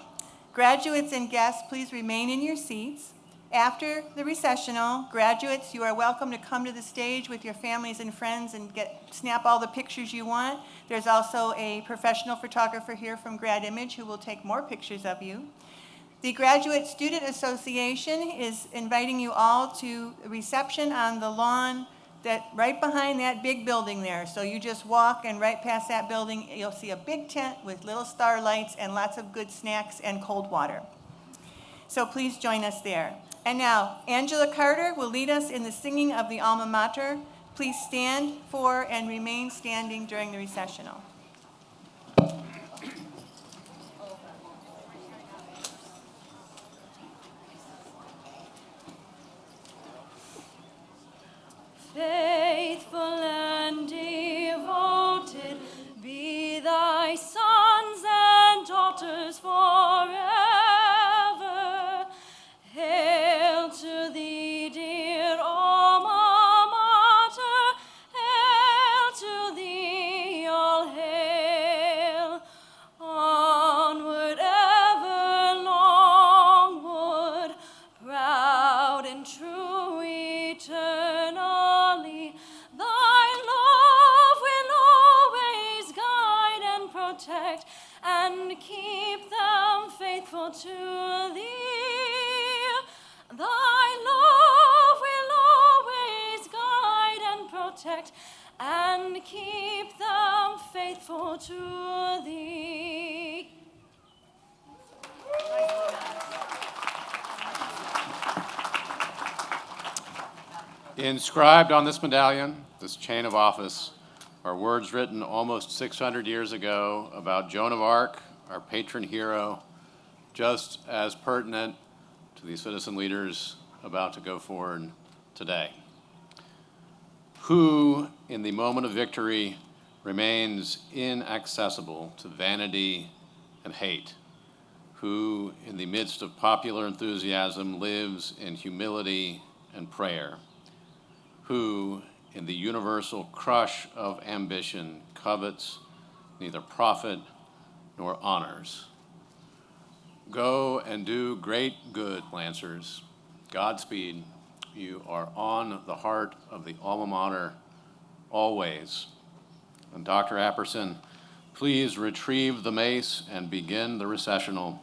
Graduates and guests, please remain in your seats. After the recessional, graduates, you are welcome to come to the stage with your families and friends and snap all the pictures you want. There's also a professional photographer here from Grad Image who will take more pictures of you. The Graduate Student Association is inviting you all to a reception on the lawn right behind that big building there. So you just walk, and right past that building, you'll see a big tent with little star lights and lots of good snacks and cold water. So please join us there. And now, Angela Carter will lead us in the singing of the alma mater. Please stand for and remain standing during the recessional. Faithful and devoted be thy sons and daughters forever. Hail to thee, dear alma mater. Hail to thee, all hail. Onward ever, Longwood, proud and true eternally. Thy love will always guide and protect and keep them faithful to thee. Thy love will always guide and protect and keep them faithful to thee. Inscribed on this medallion, this chain of office, are words written almost 600 years ago about Joan of Arc, our patron hero, just as pertinent to the citizen leaders about to go forward today. Who, in the moment of victory, remains inaccessible to vanity and hate? Who, in the midst of popular enthusiasm, lives in humility and prayer? Who, in the universal crush of ambition, covets neither profit nor honors? Go and do great good, Lancers. Godspeed. You are on the heart of the alma mater always. And Dr. Apperson, please retrieve the mace and begin the recessional.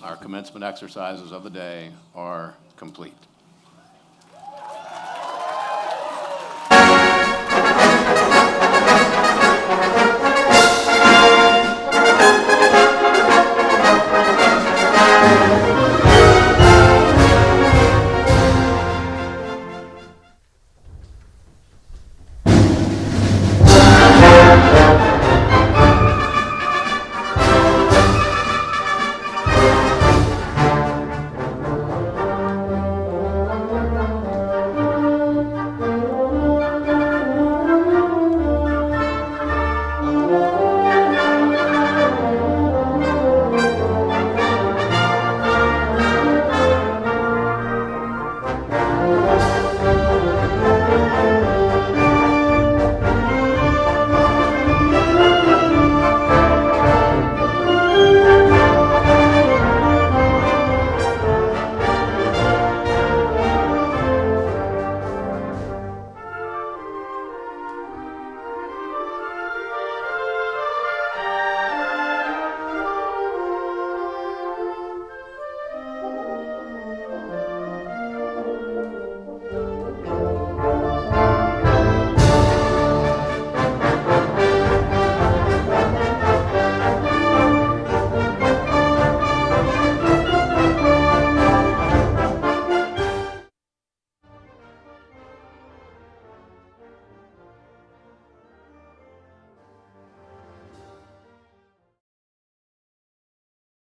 Our commencement exercises of the day are complete.